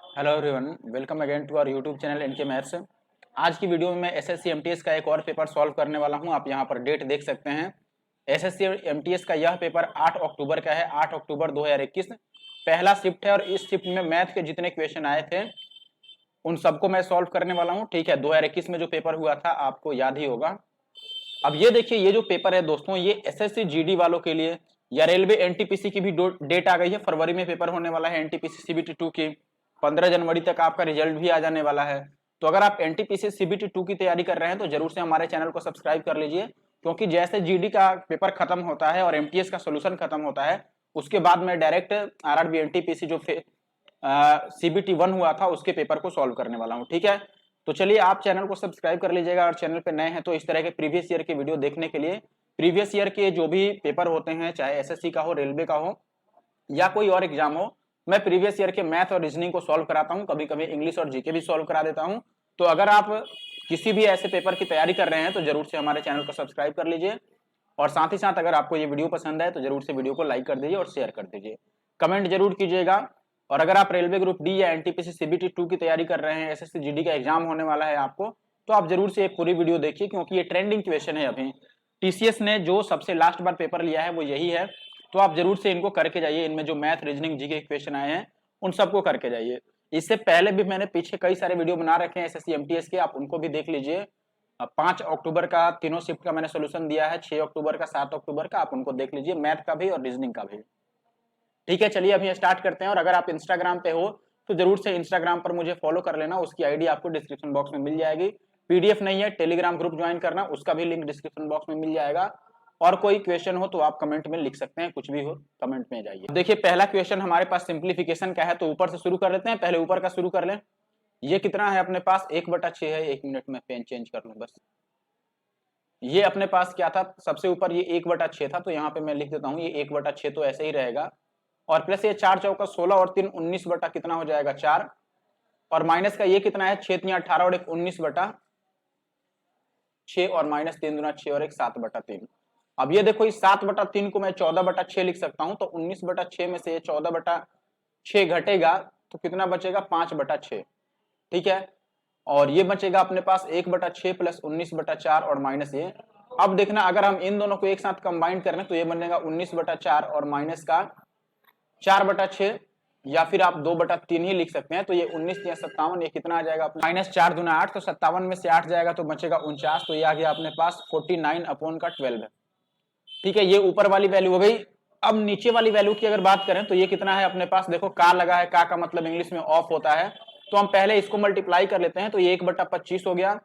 Hello everyone, welcome again to our YouTube channel NK maths. आज की video में मैं एसएससी एमटीएस का एक और पेपर सॉल्व करने वाला हूं। आप यहां पर डेट देख सकते हैं। एसएससी एमटीएस का यह पेपर 8 अक्टूबर का है, 8 अक्टूबर 2021 पहला शिफ्ट है। और इस शिफ्ट में मैथ के जितने क्वेश्चन आए थे उन सबको मैं सॉल्व करने वाला हूँ। ठीक है, 2021 में जो पेपर हुआ था आपको याद ही होगा। अब ये देखिए, ये जो पेपर है दोस्तों, ये एसएससी जीडी वालों के लिए या रेलवे एनटीपीसी की भी डेट आ गई है। फरवरी में पेपर होने वाला है एनटीपीसी सीबीटी 2 की। 15 जनवरी तक आपका रिजल्ट भी आ जाने वाला है। तो अगर आप एनटीपीसी सीबीटी 2 की तैयारी कर रहे हैं तो जरूर से हमारे चैनल को सब्सक्राइब कर लीजिए, क्योंकि जैसे जीडी का पेपर खत्म होता है और एमटीएस का सोल्यूशन खत्म होता है उसके बाद में डायरेक्ट आरआरबी एनटीपीसी जो सीबीटी 1 हुआ था उसके पेपर को सॉल्व करने वाला हूँ। ठीक है, तो चलिए आप चैनल को सब्सक्राइब कर लीजिएगा। और चैनल पे नए हैं तो इस तरह के प्रीवियस ईयर के वीडियो देखने के लिए प्रीवियस ईयर के जो भी पेपर होते हैं, चाहे एसएससी का हो, रेलवे का हो या कोई और एग्जाम हो, मैं प्रीवियस ईयर के मैथ और रीजनिंग को सॉल्व कराता हूं। कभी कभी इंग्लिश और जीके भी सॉल्व करा देता हूं। तो अगर आप किसी भी ऐसे पेपर की तैयारी कर रहे हैं तो जरूर से हमारे चैनल को सब्सक्राइब कर लीजिए। और साथ ही साथ अगर आपको ये वीडियो पसंद है तो जरूर से वीडियो को लाइक कर दीजिए और शेयर कर दीजिए, कमेंट जरूर कीजिएगा। और अगर आप रेलवे ग्रुप डी या एनटीपीसी सीबीटी 2 की तैयारी कर रहे हैं, एसएससी जीडी का एग्जाम होने वाला है आपको, तो आप जरूर से एक पूरी वीडियो देखिए, क्योंकि ये ट्रेंडिंग क्वेश्चन है। अभी टीसीएस ने जो सबसे लास्ट बार पेपर लिया है वो यही है। तो आप जरूर से इनको करके जाइए। इनमें जो मैथ, रीजनिंग, जीके क्वेश्चन आए हैं उन सबको करके जाइए। इससे पहले भी मैंने पीछे कई सारे वीडियो बना रखे हैं एसएससी एमटीएस के, आप उनको भी देख लीजिए। 5 अक्टूबर का तीनों शिफ्ट का मैंने सोल्यूशन दिया है, 6 अक्टूबर का, 7 अक्टूबर का, आप उनको देख लीजिए, मैथ का भी और रीजनिंग का भी। ठीक है, चलिए अभी स्टार्ट करते हैं। और अगर आप इंस्टाग्राम पे हो तो जरूर से इंस्टाग्राम पर मुझे फॉलो कर लेना, उसकी आईडी आपको डिस्क्रिप्शन बॉक्स में मिल जाएगी। पीडीएफ नहीं है, टेलीग्राम ग्रुप ज्वाइन करना, उसका भी लिंक डिस्क्रिप्शन बॉक्स में मिल जाएगा। और कोई क्वेश्चन हो तो आप कमेंट में लिख सकते हैं, कुछ भी हो कमेंट में जाइए। देखिए पहला क्वेश्चन हमारे पास सिंप्लीफिकेशन का है, तो ऊपर से शुरू कर लेते हैं। पहले ऊपर का शुरू कर लें। ये कितना है अपने पास? 1/6 है। 1 मिनट में पेन चेंज कर लूं बस। ये अपने पास क्या था? सबसे ऊपर ये 1/6 था, तो यहाँ पे मैं लिख देता हूँ ये 1/6 तो ऐसे ही रहेगा। और प्लस ये 4 चौका 16 और 3 19 बटा कितना हो जाएगा? 4। और माइनस का ये कितना है? 6 3 18 और 1 19/6 और माइनस 3 दूना 6 और 1 7/3। अब ये देखो, इस 7/3 को मैं 14/6 लिख सकता हूं। तो 19/6 में से ये 14/6 घटेगा तो कितना बचेगा? 5/6। ठीक है, और ये बचेगा अपने पास 1/6 प्लस 19/4 और माइनस ये। अब देखना, अगर हम इन दोनों को एक साथ कंबाइन करें तो ये बनेगा 19/4 और माइनस का 4/6, या फिर आप 2/3 ही लिख सकते हैं। तो ये 19 या 57, ये कितना आ जाएगा? माइनस 4 दूना 8, तो 57 में से 8 जाएगा तो बचेगा 49। तो ये आ गया अपने पास 49/12 है। ठीक है, ये ऊपर वाली वैल्यू हो गई। अब नीचे वाली वैल्यू की अगर बात करें तो ये कितना है अपने पास? देखो का लगा है, का मतलब इंग्लिश में ऑफ होता है। तो हम पहले इसको मल्टीप्लाई कर लेते हैं, तो ये 1/25 हो गया।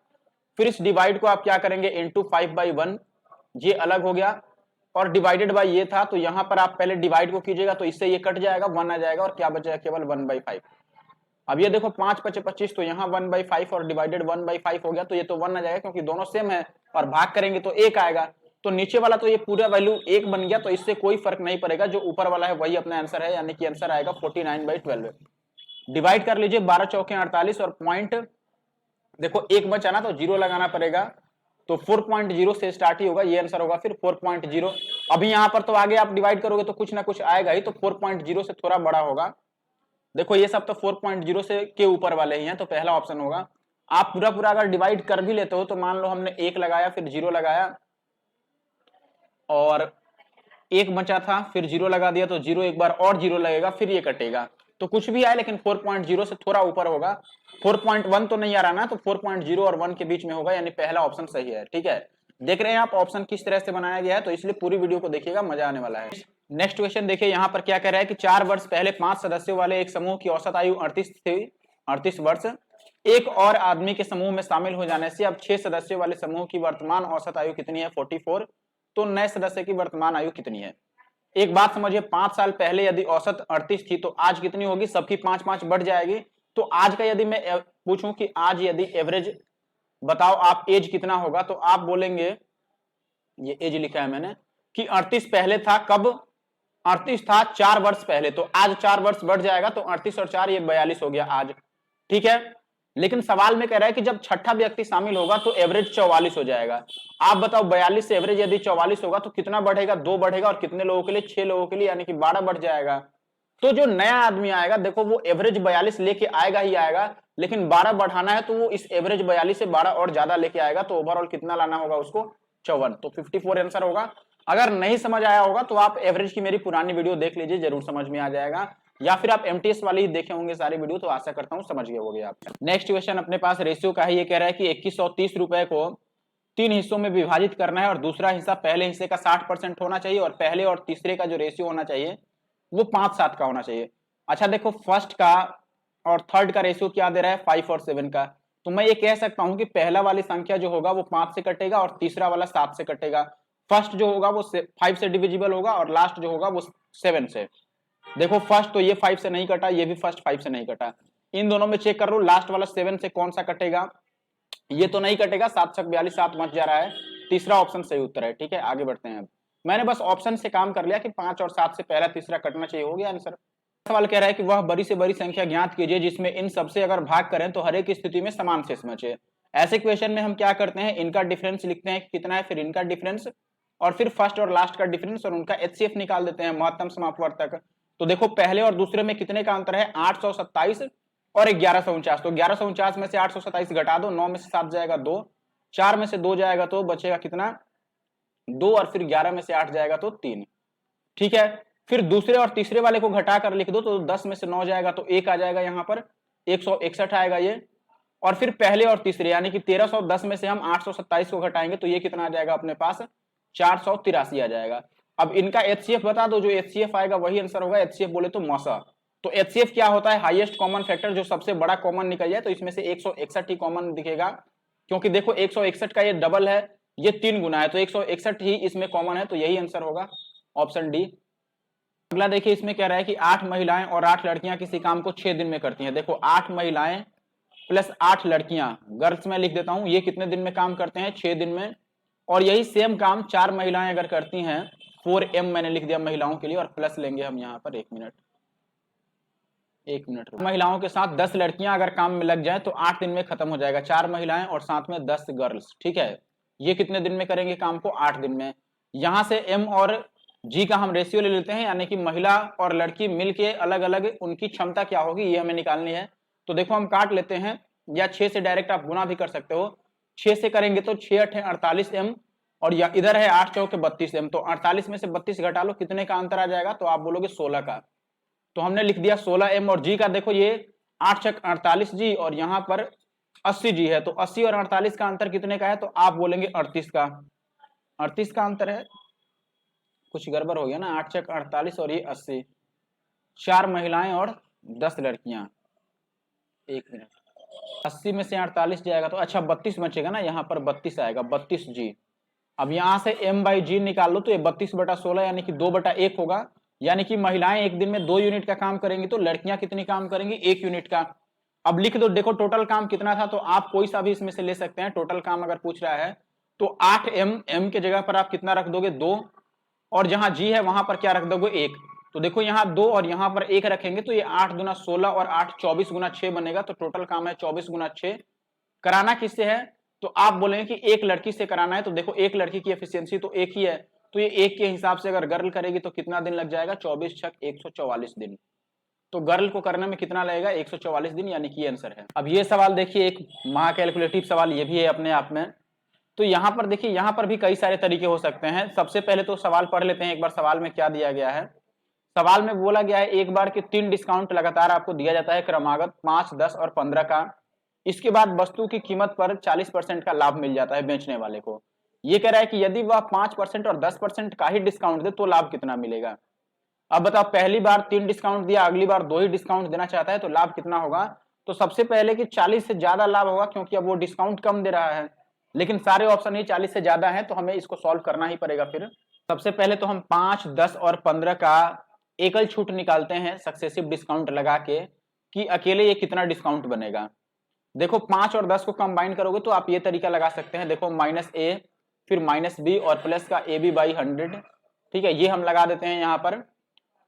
फिर इस डिवाइड को आप क्या करेंगे? इंटू 5/1, ये अलग हो गया। और डिवाइडेड बाय ये था, तो यहां पर आप पहले डिवाइड को कीजिएगा तो इससे ये कट जाएगा, 1 आ जाएगा और क्या बचेगा? केवल 1/5। अब ये देखो 5 5 25, तो यहाँ 1/5 और डिवाइडेड 1/5 हो गया, तो ये तो 1 आ जाएगा क्योंकि दोनों सेम है। और भाग करेंगे तो 1 आएगा। तो नीचे वाला तो ये पूरा वैल्यू 1 बन गया, तो इससे कोई फर्क नहीं पड़ेगा। जो ऊपर वाला है वही अपना आंसर है, यानी कि आंसर आएगा 49/12। डिवाइड कर लीजिए, 12 चौके 48 और पॉइंट देखो 1 बचा ना, तो 0 लगाना पड़ेगा। तो 4.0 से स्टार्ट ही होगा, ये आंसर होगा फिर 4.0। अभी यहां पर तो आगे आप डिवाइड करोगे तो कुछ ना कुछ आएगा ही, तो 4.0 से थोड़ा बड़ा होगा। देखो ये सब तो 4.0 से के ऊपर वाले ही हैं, तो पहला ऑप्शन होगा। आप पूरा पूरा अगर डिवाइड कर भी लेते हो तो मान लो हमने 1 लगाया, फिर 0 लगाया और 1 बचा था, फिर 0 लगा दिया, तो 0 एक बार और 0 लगेगा, फिर ये कटेगा। तो कुछ भी आए लेकिन 4.0 से थोड़ा ऊपर होगा। 4.1 तो नहीं आ रहा ना, तो 4.0 और 1 के बीच में होगा, यानी पहला ऑप्शन सही है। ठीक है, देख रहे हैं आप ऑप्शन किस तरह से बनाया गया है, तो इसलिए पूरी वीडियो को देखिएगा, मजा आने वाला है। नेक्स्ट क्वेश्चन देखिए, यहाँ पर क्या कह रहा है कि 4 वर्ष पहले 5 सदस्यों वाले एक समूह की औसत आयु 38 थी, 38 वर्ष। एक और आदमी के समूह में शामिल हो जाने से अब 6 सदस्यों वाले समूह की वर्तमान औसत आयु कितनी है? 44। तो नए सदस्य की वर्तमान आयु कितनी है? एक बात समझिए, 5 साल पहले यदि औसत 38 थी तो आज कितनी होगी? सबकी 5-5 बढ़ जाएगी। तो आज का यदि मैं पूछूं कि आज यदि एवरेज बताओ आप एज कितना होगा, तो आप बोलेंगे, ये एज लिखा है मैंने कि 38 पहले था, कब 38 था? 4 वर्ष पहले। तो आज 4 वर्ष बढ़ जाएगा, तो 38 और 4 ये 42 हो गया आज। ठीक है, लेकिन सवाल में कह रहा है कि जब छठा व्यक्ति शामिल होगा तो एवरेज 44 हो जाएगा। आप बताओ 42 से एवरेज यदि 44 होगा तो कितना बढ़ेगा? 2 बढ़ेगा। और कितने लोगों के लिए? 6 लोगों के लिए, यानी कि 12 बढ़ जाएगा। तो जो नया आदमी आएगा देखो वो एवरेज 42 लेके आएगा ही आएगा, लेकिन 12 बढ़ाना है तो वो इस एवरेज 42 से 12 और ज्यादा लेके आएगा, तो ओवरऑल कितना लाना होगा उसको 54, तो 54 आंसर होगा। अगर नहीं समझ आया होगा तो आप एवरेज की मेरी पुरानी वीडियो देख लीजिए, जरूर समझ में आ जाएगा, या फिर आप एमटीएस वाली ही देखे होंगे सारी वीडियो, तो आशा करता हूं समझ गए होंगे आप। नेक्स्ट क्वेश्चन अपने पास रेशियो का है, ये कह रहा है कि 2130 रुपए को 3 हिस्सों में विभाजित करना है और दूसरा हिस्सा पहले हिस्से का 60% होना चाहिए और पहले और तीसरे का जो रेशियो होना चाहिए वो 5:7 का होना चाहिए। अच्छा देखो फर्स्ट का और थर्ड का रेशियो क्या दे रहा है 5 और 7 का, तो मैं ये कह सकता हूं कि पहला वाली संख्या जो होगा वो 5 से कटेगा और तीसरा वाला 7 से कटेगा। फर्स्ट जो होगा वो 5 से डिविजिबल होगा और लास्ट जो होगा वो 7 से। देखो फर्स्ट तो ये 5 से नहीं कटा, ये भी फर्स्ट 5 से नहीं कटा, इन दोनों में चेक कर लो लास्ट वाला 7 से कौन सा कटेगा, ये तो नहीं कटेगा, 7 छक 42 7 बच जा रहा है, तीसरा ऑप्शन सही उत्तर है। ठीक है आगे बढ़ते हैं। अब मैंने बस ऑप्शन से काम कर लिया कि 5 और 7 से पहला तीसरा कटना चाहिए, हो गया आंसर। सवाल कह रहा है कि वह बड़ी से बड़ी संख्या ज्ञात कीजिए जिसमें इन सबसे अगर भाग करें तो हर एक स्थिति में समान शेष बचे। ऐसे क्वेश्चन में हम क्या करते हैं, इनका डिफरेंस लिखते हैं कितना है, फिर इनका डिफरेंस और फिर फर्स्ट और लास्ट का डिफरेंस और उनका एचसीएफ निकाल देते हैं, महत्तम समापवर्तक। तो देखो पहले और दूसरे में कितने का अंतर है 827 और 1149, तो 1149 में से 827 घटा दो, 9 में से 7 जाएगा 2, 4 में से 2 जाएगा तो बचेगा कितना 2 और फिर 11 में से 8 जाएगा तो 3। ठीक है फिर दूसरे और तीसरे वाले को घटा कर लिख दो, तो 10 में से 9 जाएगा तो 1 आ जाएगा, यहाँ पर 161 आएगा ये। और फिर पहले और तीसरे यानी कि 1310 में से हम 827 को घटाएंगे तो ये कितना आ जाएगा अपने पास 483 आ जाएगा। अब इनका एचसीएफ बता दो, जो एचसीएफ आएगा वही आंसर होगा, एचसीएफ बोले तो मौसा। तो एचसीएफ क्या होता है, हाईएस्ट कॉमन फैक्टर, जो सबसे बड़ा कॉमन निकल जाए, तो इसमें से 161 ही कॉमन दिखेगा, क्योंकि देखो 161 का ये डबल है, ये 3 गुना है, तो 161 ही इसमें कॉमन है, तो यही आंसर होगा ऑप्शन डी। अगला देखिए इसमें कह रहा है कि 8 महिलाएं और 8 लड़कियां किसी काम को 6 दिन में करती हैं। देखो 8 महिलाएं प्लस 8 लड़कियां, गर्ल्स में लिख देता हूं, ये कितने दिन में काम करते हैं 6 दिन में, और यही सेम काम 4 महिलाएं अगर करती हैं 4M मैंने लिख दिया महिलाओं के लिए, और प्लस लेंगे हम यहाँ पर 1 मिनट महिलाओं के साथ 10 लड़कियां अगर काम में लग जाए तो 8 दिन में खत्म हो जाएगा, 4 महिलाएं और साथ में 10 गर्ल्स। ठीक है ये कितने दिन में करेंगे काम को 8 दिन में। यहां से M और G का हम रेशियो ले लेते हैं, यानी कि महिला और लड़की मिलके अलग अलग उनकी क्षमता क्या होगी ये हमें निकालनी है। तो देखो हम काट लेते हैं, या 6 से डायरेक्ट आप गुना भी कर सकते हो, 6 से करेंगे तो 6 8 48M और या इधर है 8 चौके 32M, तो 48 में से 32 घटा लो, कितने का अंतर आ जाएगा, तो आप बोलोगे 16 का, तो हमने लिख दिया 16M। और G का देखो ये 8 छक 48G और यहाँ पर 80G है, तो 80 और 48 का अंतर कितने का है, तो आप बोलेंगे 38 का, 38 का अंतर है, कुछ गड़बड़ हो गया ना, 8 छक 48 और ये 80, 4 महिलाएं और 10 लड़कियां, 1 मिनट, 80 में से 48 जाएगा तो अच्छा 32 बचेगा ना, यहाँ पर 32 आएगा, 32G। अब यहाँ से M/G निकाल लो, तो ये 32/16 यानी कि 2/1 होगा, यानी कि महिलाएं एक दिन में 2 यूनिट का काम करेंगी, तो लड़कियां कितनी काम करेंगी 1 यूनिट का। अब लिख दो, देखो टोटल काम कितना था, तो आप कोई सा भी इसमें से ले सकते हैं, टोटल काम अगर पूछ रहा है तो 8M के जगह पर आप कितना रख दोगे 2, और जहां G है वहां पर क्या रख दोगे 1, तो देखो यहाँ 2 और यहाँ पर 1 रखेंगे तो ये 8 गुना 16 और 8 24 गुना 6 बनेगा, तो टोटल काम है 24 गुना 6। कराना किससे है, तो आप बोलेंगे कि एक लड़की से कराना है, तो देखो एक लड़की की एफिशिएंसी तो एक ही है, तो ये एक के हिसाब से अगर गर्ल करेगी तो कितना दिन लग जाएगा 24 छक 144 दिन, तो गर्ल को करने में कितना लगेगा 144 दिन, यानी कि आंसर है। अब ये सवाल देखिए एक महा कैलकुलेटिव सवाल ये भी है अपने आप में, तो यहाँ पर देखिए यहाँ पर भी कई सारे तरीके हो सकते हैं। सबसे पहले तो सवाल पढ़ लेते हैं एक बार, सवाल में क्या दिया गया है। सवाल में बोला गया है एक बार के 3 डिस्काउंट लगातार आपको दिया जाता है, क्रमागत 5 10 और 15 का, इसके बाद वस्तु की कीमत पर 40% का लाभ मिल जाता है बेचने वाले को। ये कह रहा है कि यदि वह 5% और 10% का ही डिस्काउंट दे तो लाभ कितना मिलेगा। अब बताओ पहली बार 3 डिस्काउंट दिया, अगली बार 2 ही डिस्काउंट देना चाहता है, तो लाभ कितना होगा, तो सबसे पहले कि 40 से ज्यादा लाभ होगा, क्योंकि अब वो डिस्काउंट कम दे रहा है, लेकिन सारे ऑप्शन ही 40 से ज्यादा है, तो हमें इसको सॉल्व करना ही पड़ेगा। फिर सबसे पहले तो हम 5 10 और 15 का एकल छूट निकालते हैं सक्सेसिव डिस्काउंट लगा के, कि अकेले ये कितना डिस्काउंट बनेगा। देखो 5 और 10 को कंबाइन करोगे तो आप ये तरीका लगा सकते हैं, देखो -A फिर -B और प्लस का AB/100, ठीक है ये हम लगा देते हैं यहाँ पर।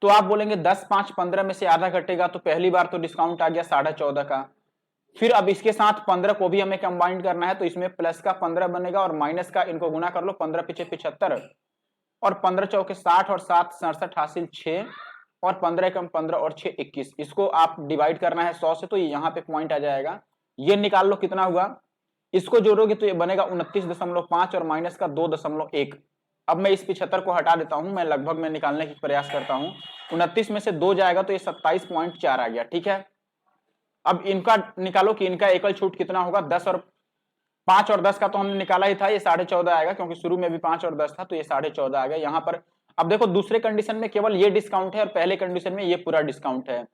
तो आप बोलेंगे 10 5 15 में से आधा घटेगा, तो पहली बार तो डिस्काउंट आ गया 14.5 का, फिर अब इसके साथ 15 को भी हमें कंबाइन करना है, तो इसमें प्लस का 15 बनेगा और माइनस का इनको गुना कर लो, 15 पीछे 75 और 15 चौके 60 और 7 67 हासिल 6 और 15 कम 15 और 6 21, इसको आप डिवाइड करना है 100 से, तो ये यहाँ पे पॉइंट आ जाएगा। ये निकाल लो कितना हुआ, इसको जोड़ोगे तो ये बनेगा 29.5 और माइनस का 2.1। अब मैं इस 75 को हटा देता हूं, मैं लगभग में निकालने की प्रयास करता हूं। 29 में से 2 जाएगा तो ये 27.4 आ गया। ठीक है, अब इनका निकालो कि इनका एकल छूट कितना होगा। 10 और 5 और 10 का तो हमने निकाला ही था, ये 14.5 आएगा, क्योंकि शुरू में भी 5 और 10 था, तो ये 14.5 आ गया यहाँ पर। अब देखो दूसरे कंडीशन में केवल ये डिस्काउंट है और पहले कंडीशन में ये पूरा डिस्काउंट है।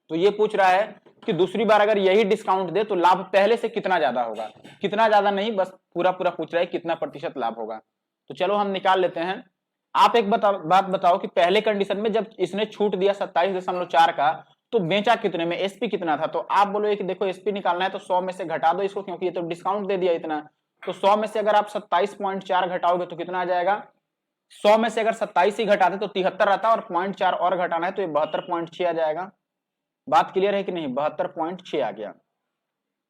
तो ये पूछ रहा है कि दूसरी बार अगर यही डिस्काउंट दे तो लाभ पहले से कितना ज्यादा होगा। कितना ज्यादा नहीं, बस पूरा पूरा पूछ रहा है कितना प्रतिशत लाभ होगा। तो चलो हम निकाल लेते हैं। आप एक बात बताओ कि पहले कंडीशन में जब इसने छूट दिया 27.4 का, तो बेचा कितने में, एसपी कितना था। तो आप बोलोगे कि देखो एसपी निकालना है तो 100 में से घटा दो इसको, क्योंकि ये तो डिस्काउंट दे दिया इतना। तो 100 में से अगर आप 27.4 घटाओगे तो कितना आ जाएगा। 100 में से अगर 27 ही घटाते तो 73 आता, और 0.4 और घटाना है तो ये 72.6 आ जाएगा। बात क्लियर है कि नहीं, 72.6 आ गया।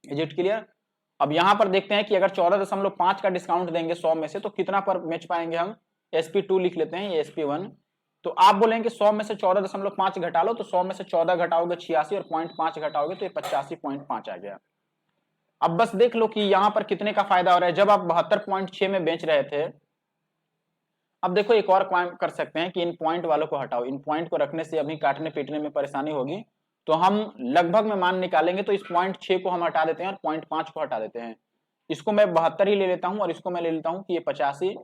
Is it clear. अब यहां पर देखते हैं कि अगर 14.5 का डिस्काउंट देंगे 100 में से तो कितना पर बेच पाएंगे हम। SP2 लिख लेते हैं, ये SP1। तो आप बोलेंगे 100 में से 14.5 घटा लो, तो 100 में से 14 घटाओगे 86 और 0.5 घटाओगे तो ये 85.5 आ गया। अब बस देख लो कि यहां पर कितने का फायदा हो रहा है जब आप 72.6 में बेच रहे थे। अब देखो एक और काम कर सकते हैं कि इन पॉइंट वालों को हटाओ, इन पॉइंट को रखने से अभी काटने पीटने में परेशानी होगी, तो हम लगभग में मान निकालेंगे। तो इस 0.6 को हम हटा देते हैं और 0.5 को हटा देते हैं। इसको मैं 72 ही ले लेता हूं और इसको मैं ले लेता हूं कि ये 85।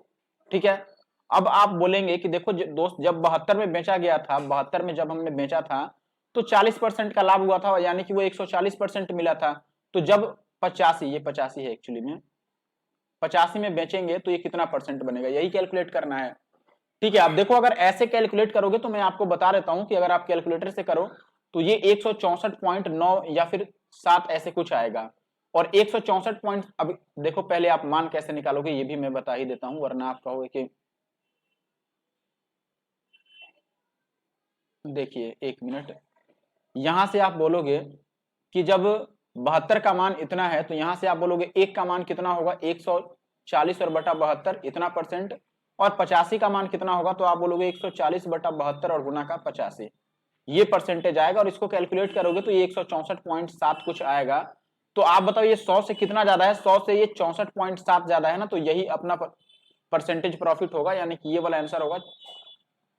ठीक है, अब आप बोलेंगे कि देखो दोस्त, जब 72 में बेचा गया था, 72 में जब हमने बेचा था तो 40% का लाभ हुआ था, यानी कि वो 140% मिला था। तो जब 85, ये 85 है एक्चुअली में, 85 में बेचेंगे तो ये कितना परसेंट बनेगा, यही कैलकुलेट करना है। ठीक है, आप देखो अगर ऐसे कैलकुलेट करोगे तो मैं आपको बता देता हूं कि अगर आप कैलकुलेटर से करो तो ये 164.9 या फिर 7 ऐसे कुछ आएगा। और 164 पॉइंट, अब देखो पहले आप मान कैसे निकालोगे ये भी मैं बता ही देता हूं, वरना आप कहोगे कि देखिए 1 मिनट। यहां से आप बोलोगे कि जब 72 का मान इतना है तो यहां से आप बोलोगे 1 का मान कितना होगा, 140 और बटा 72 इतना परसेंट, और 85 का मान कितना होगा, तो आप बोलोगे 140 बटा 72 और गुना का 85, ये परसेंटेज आएगा। और इसको कैलकुलेट करोगे तो ये 164.7 कुछ आएगा। तो आप बताओ ये 100 से कितना ज्यादा है, 100 से ये 64.7 ज्यादा है ना, तो यही अपना परसेंटेज प्रॉफिट होगा, यानी कि ये वाला आंसर होगा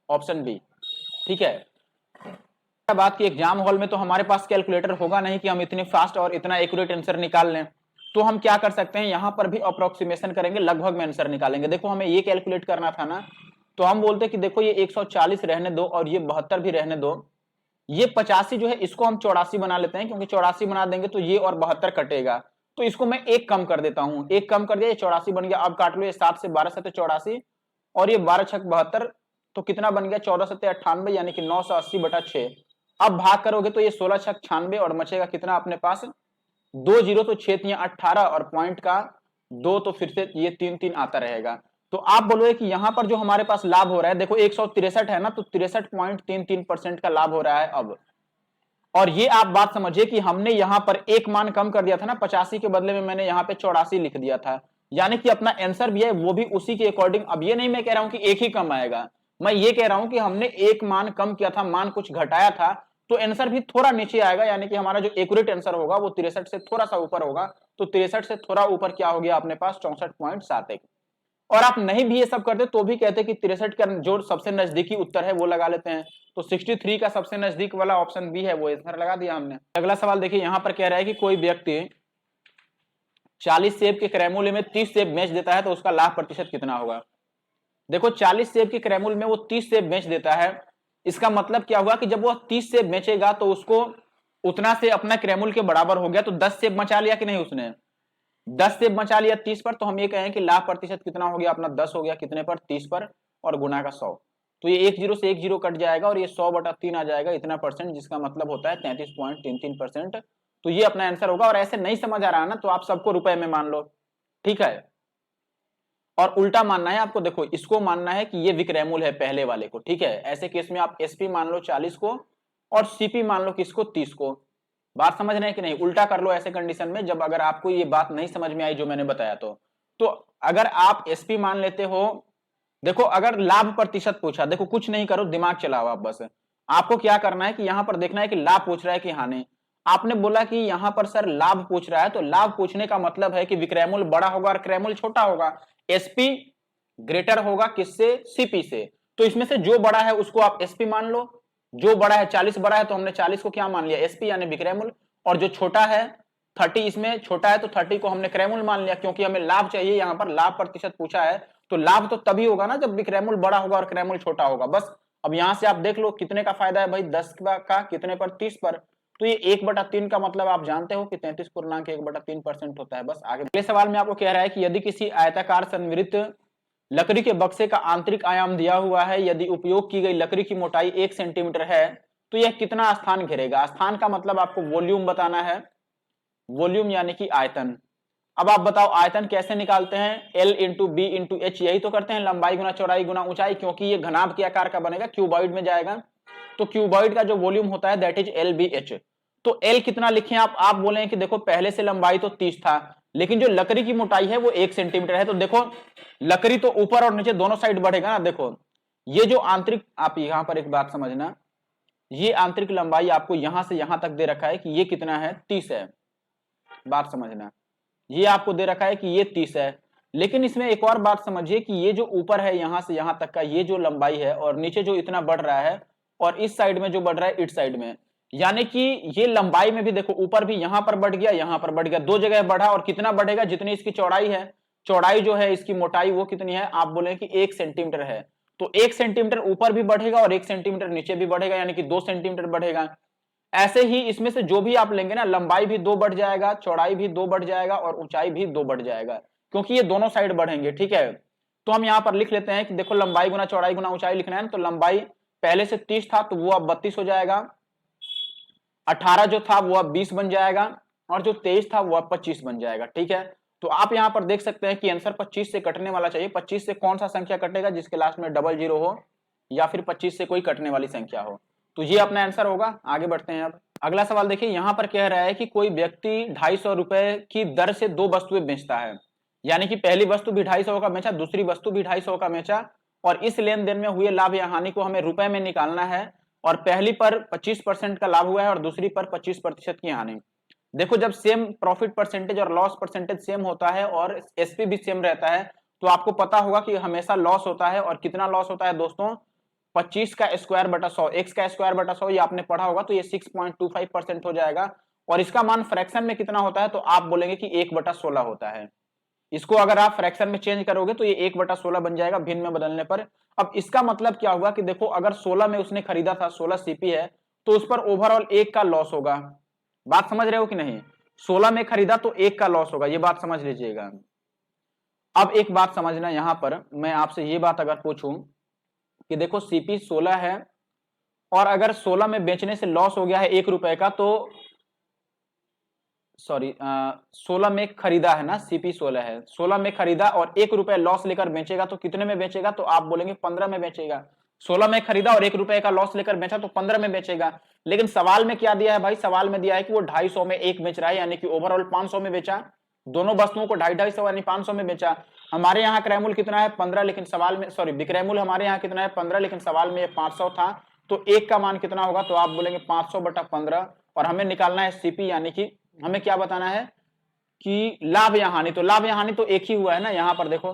ऑप्शन बी। ठीक है, बात की एग्जाम हॉल में तो हमारे पास कैलकुलेटर होगा नहीं कि हम इतने फास्ट और इतना एक्यूरेट आंसर निकाल लें। तो हम क्या कर सकते हैं, यहां पर भी अप्रोक्सीमेशन करेंगे, लगभग में आंसर निकालेंगे। देखो हमें ये कैलकुलेट करना था ना, तो हम बोलते कि देखो ये 140 रहने दो और ये 72 भी रहने दो। ये 85 जो है इसको हम 84 बना लेते हैं, क्योंकि 84 बना देंगे तो ये और 72 कटेगा, तो इसको मैं एक कम कर देता हूं। एक कम कर दिया, ये 84 बन गया। अब काट लो, ये 7 से 12 7 84 और ये 12 6 72, तो कितना बन गया, 14 7 98, यानी कि 980 बटा 6। अब भाग करोगे तो ये 16 6 96 और बचेगा कितना अपने पास, 2 जीरो तो 6 3 18 और पॉइंट का 2, तो फिर से ये 3 3 आता रहेगा। तो आप बोलोगे कि यहां पर जो हमारे पास लाभ हो रहा है, देखो 163 है ना, तो 63.33% का लाभ हो रहा है अब। और ये आप बात समझिए कि हमने यहां पर एक मान कम कर दिया था ना, 85 के बदले में मैंने यहां पे 84 लिख दिया था, यानी कि अपना आंसर भी है वो भी उसी के अकॉर्डिंग। अब ये नहीं मैं कह रहा हूं कि एक ही कम आएगा, मैं ये कह रहा हूं कि हमने एक मान कम किया था, मान कुछ घटाया था, तो आंसर भी थोड़ा नीचे आएगा, यानी कि हमारा जो एक्यूरेट आंसर होगा वो 63 से थोड़ा सा ऊपर होगा। तो 63 से थोड़ा ऊपर क्या हो गया अपने पास, 64.71। और आप नहीं भी ये सब करते तो भी कहते कि 63 का जो सबसे नजदीकी उत्तर है वो लगा लेते हैं। तो 63 का सबसे नजदीक वाला ऑप्शन बी है, वो आंसर लगा दिया हमने। अगला सवाल देखिए, यहां पर कह रहा है कि कोई व्यक्ति 40 सेब के क्रय मूल्य में 30 सेब बेच देता है तो उसका लाभ प्रतिशत कितना होगा। देखो 40 सेब के क्रय मूल्य में वो 30 सेब बेच देता है, इसका मतलब क्या हुआ कि जब वो 30 सेब बेचेगा तो उसको उतना से अपना क्रय मूल्य के बराबर हो गया, तो 10 सेब बचा लिया कि नहीं उसने, 10 सेब बचा लिया 30 पर, तो हम ये कहें कि लाभ प्रतिशत कितना हो गया अपना, 10 हो गया कितने पर, 30 पर, और गुना का 100। तो ये 1 जीरो से 1 जीरो कट जाएगा और ये 100 बटा 3 आ जाएगा, इतना परसेंट, जिसका मतलब होता है 33.33%। तो ये अपना आंसर होगा। और ऐसे नहीं समझ आ रहा है ना, तो आप सबको रुपए में मान लो, ठीक है, और उल्टा मानना है आपको। देखो इसको मानना है कि ये विक्रय मूल्य है पहले वाले को, ठीक है। ऐसे केस में आप एसपी मान लो 40 को और सीपी मान लो किसको, 30 को। बात समझ रहे हैं कि नहीं, उल्टा कर लो ऐसे कंडीशन में, जब अगर आपको ये बात नहीं समझ में आई जो मैंने बताया तो अगर आप एसपी मान लेते हो, देखो अगर लाभ प्रतिशत पूछा, देखो कुछ नहीं करो, दिमाग चलाओ आप बस। आपको क्या करना है कि यहां पर देखना है कि लाभ पूछ रहा है कि हानि। आपने बोला कि यहां पर सर लाभ पूछ रहा है, तो लाभ पूछने का मतलब है कि विक्रय मूल्य बड़ा होगा और क्रय मूल्य छोटा होगा। एसपी ग्रेटर होगा किससे? सीपी से। तो इसमें से जो बड़ा है उसको आप एसपी मान लो, जो बड़ा है 40 बड़ा है तो हमने 40 को क्या मान लिया? एसपी यानी विक्रय मूल्य। और जो छोटा है 30 इसमें छोटा है तो 30 को हमने क्रय मूल्य मान लिया, क्योंकि हमें लाभ चाहिए, यहां पर लाभ प्रतिशत पूछा है। तो लाभ तो तभी होगा ना जब विक्रय मूल्य बड़ा होगा और क्रय मूल्य छोटा होगा। बस अब यहां से आप देख लो कितने का फायदा है भाई, 10 का कितने पर? 30 पर। तो ये 1/3 का मतलब आप जानते हो कि 33.1/3% होता है। बस आगे अगले सवाल में आपको कह रहा है कि यदि किसी आयताकार संवृत्त लकड़ी के बक्से का आंतरिक आयाम दिया हुआ है, यदि उपयोग की गई लकड़ी की मोटाई 1 सेंटीमीटर है तो यह कितना स्थान घेरेगा? स्थान का मतलब आपको वॉल्यूम बताना है, वॉल्यूम यानी कि आयतन। अब आप बताओ आयतन कैसे निकालते हैं? L into B into H, यही तो करते हैं, लंबाई गुना चौड़ाई गुना ऊंचाई, क्योंकि ये घनाभ के आकार का बनेगा, क्यूबॉइड में जाएगा। तो क्यूबॉइड का जो वॉल्यूम होता है that is L B H. तो एल कितना लिखें आप बोले कि देखो पहले से लंबाई तो 30 था, लेकिन जो लकड़ी की मोटाई है वो 1 सेंटीमीटर है। तो देखो लकड़ी तो ऊपर और नीचे दोनों साइड बढ़ेगा ना। देखो ये जो आंतरिक, आप यहां पर एक बात समझना, ये आंतरिक लंबाई आपको यहां से यहां तक दे रखा है कि ये कितना है? 30 है। बात समझना, ये आपको दे रखा है कि ये 30 है, लेकिन इसमें एक और बात समझिए कि ये जो ऊपर है यहां से यहां तक का ये जो लंबाई है और नीचे जो इतना बढ़ रहा है और इस साइड में जो बढ़ रहा है इस साइड में, यानी कि ये लंबाई में भी देखो ऊपर भी यहां पर बढ़ गया, यहां पर बढ़ गया, दो जगह बढ़ा। और कितना बढ़ेगा? जितनी इसकी चौड़ाई है, चौड़ाई जो है इसकी मोटाई वो कितनी है? आप बोले कि 1 सेंटीमीटर है, तो 1 सेंटीमीटर ऊपर भी बढ़ेगा और 1 सेंटीमीटर नीचे भी बढ़ेगा, यानी कि 2 सेंटीमीटर बढ़ेगा। ऐसे ही इसमें से जो भी आप लेंगे ना, लंबाई भी 2 बढ़ जाएगा, चौड़ाई भी 2 बढ़ जाएगा और ऊंचाई भी 2 बढ़ जाएगा, क्योंकि ये दोनों साइड बढ़ेंगे। ठीक है, तो हम यहां पर लिख लेते हैं कि देखो लंबाई गुना चौड़ाई गुना ऊंचाई लिखना है, तो लंबाई पहले से 30 था तो वो अब 32 हो जाएगा, 18 जो था वो अब 20 बन जाएगा, और जो 23 था वो अब 25 बन जाएगा। ठीक है, तो आप यहां पर देख सकते हैं कि आंसर 25 से कटने वाला चाहिए। 25 से कौन सा संख्या कटेगा? जिसके लास्ट में 00 हो, या फिर 25 से कोई कटने वाली संख्या हो। तो ये अपना आंसर होगा। आगे बढ़ते हैं। अब अगला सवाल देखिए, यहां पर कह रहा है कि कोई व्यक्ति 250 रुपए की दर से 2 वस्तुएं बेचता है, यानी कि पहली वस्तु भी 250 का बेचा, दूसरी वस्तु भी 250 का बेचा, और इस लेन देन में हुए लाभ या हानि को हमें रुपए में निकालना है। और पहली पर 25% का लाभ हुआ है और दूसरी पर 25% की हानि। देखो जब सेम प्रॉफिट परसेंटेज और लॉस परसेंटेज सेम होता है और एसपी भी सेम रहता है, तो आपको पता होगा कि हमेशा लॉस होता है। और कितना लॉस होता है दोस्तों? 25 का स्क्वायर बटा 100, x का स्क्वायर बटा 100, ये आपने पढ़ा होगा, तो ये 6.25% हो जाएगा। और इसका मान फ्रैक्शन में कितना होता है? तो आप बोलेंगे कि 1/16 होता है। इसको अगर आप फ्रैक्शन में चेंज करोगे तो ये 1/16 बन जाएगा भिन्न में बदलने पर। अब इसका मतलब क्या हुआ कि देखो अगर 16 में उसने खरीदा था, 16 सीपी है, तो उस पर ओवरऑल 1 का लॉस होगा। बात समझ रहे हो कि नहीं? 16 में खरीदा तो 1 का लॉस होगा, ये बात समझ लीजिएगा। अब एक बात समझना, यहां पर मैं आपसे ये बात अगर पूछूं कि देखो सीपी 16 है और अगर 16 में बेचने से लॉस हो गया है 1 रुपए का, तो सॉरी 16 में खरीदा है ना, सीपी 16 है, 16 में खरीदा और 1 रुपए लॉस लेकर बेचेगा तो कितने में बेचेगा? तो आप बोलेंगे 15 में बेचेगा। 16 में खरीदा और 1 रुपए का लॉस लेकर बेचा तो 15 में बेचेगा। लेकिन सवाल में क्या दिया है भाई? सवाल में दिया है कि वो 250 में एक बेच रहा है, यानी कि ओवरऑल 500 में बेचा। दोनों वस्तुओं को 250 यानी 500 में बेचा। हमारे यहाँ क्रय मूल्य कितना है? 15, लेकिन सवाल में, सॉरी विक्रय मूल्य हमारे यहाँ कितना है? 15, लेकिन सवाल में ये 500 था, तो एक का मान कितना होगा? तो आप बोलेंगे 500/15। और हमें निकालना है सीपी, यानी कि हमें क्या बताना है कि लाभ या हानि। तो लाभ या हानि तो एक ही हुआ है ना, यहां पर देखो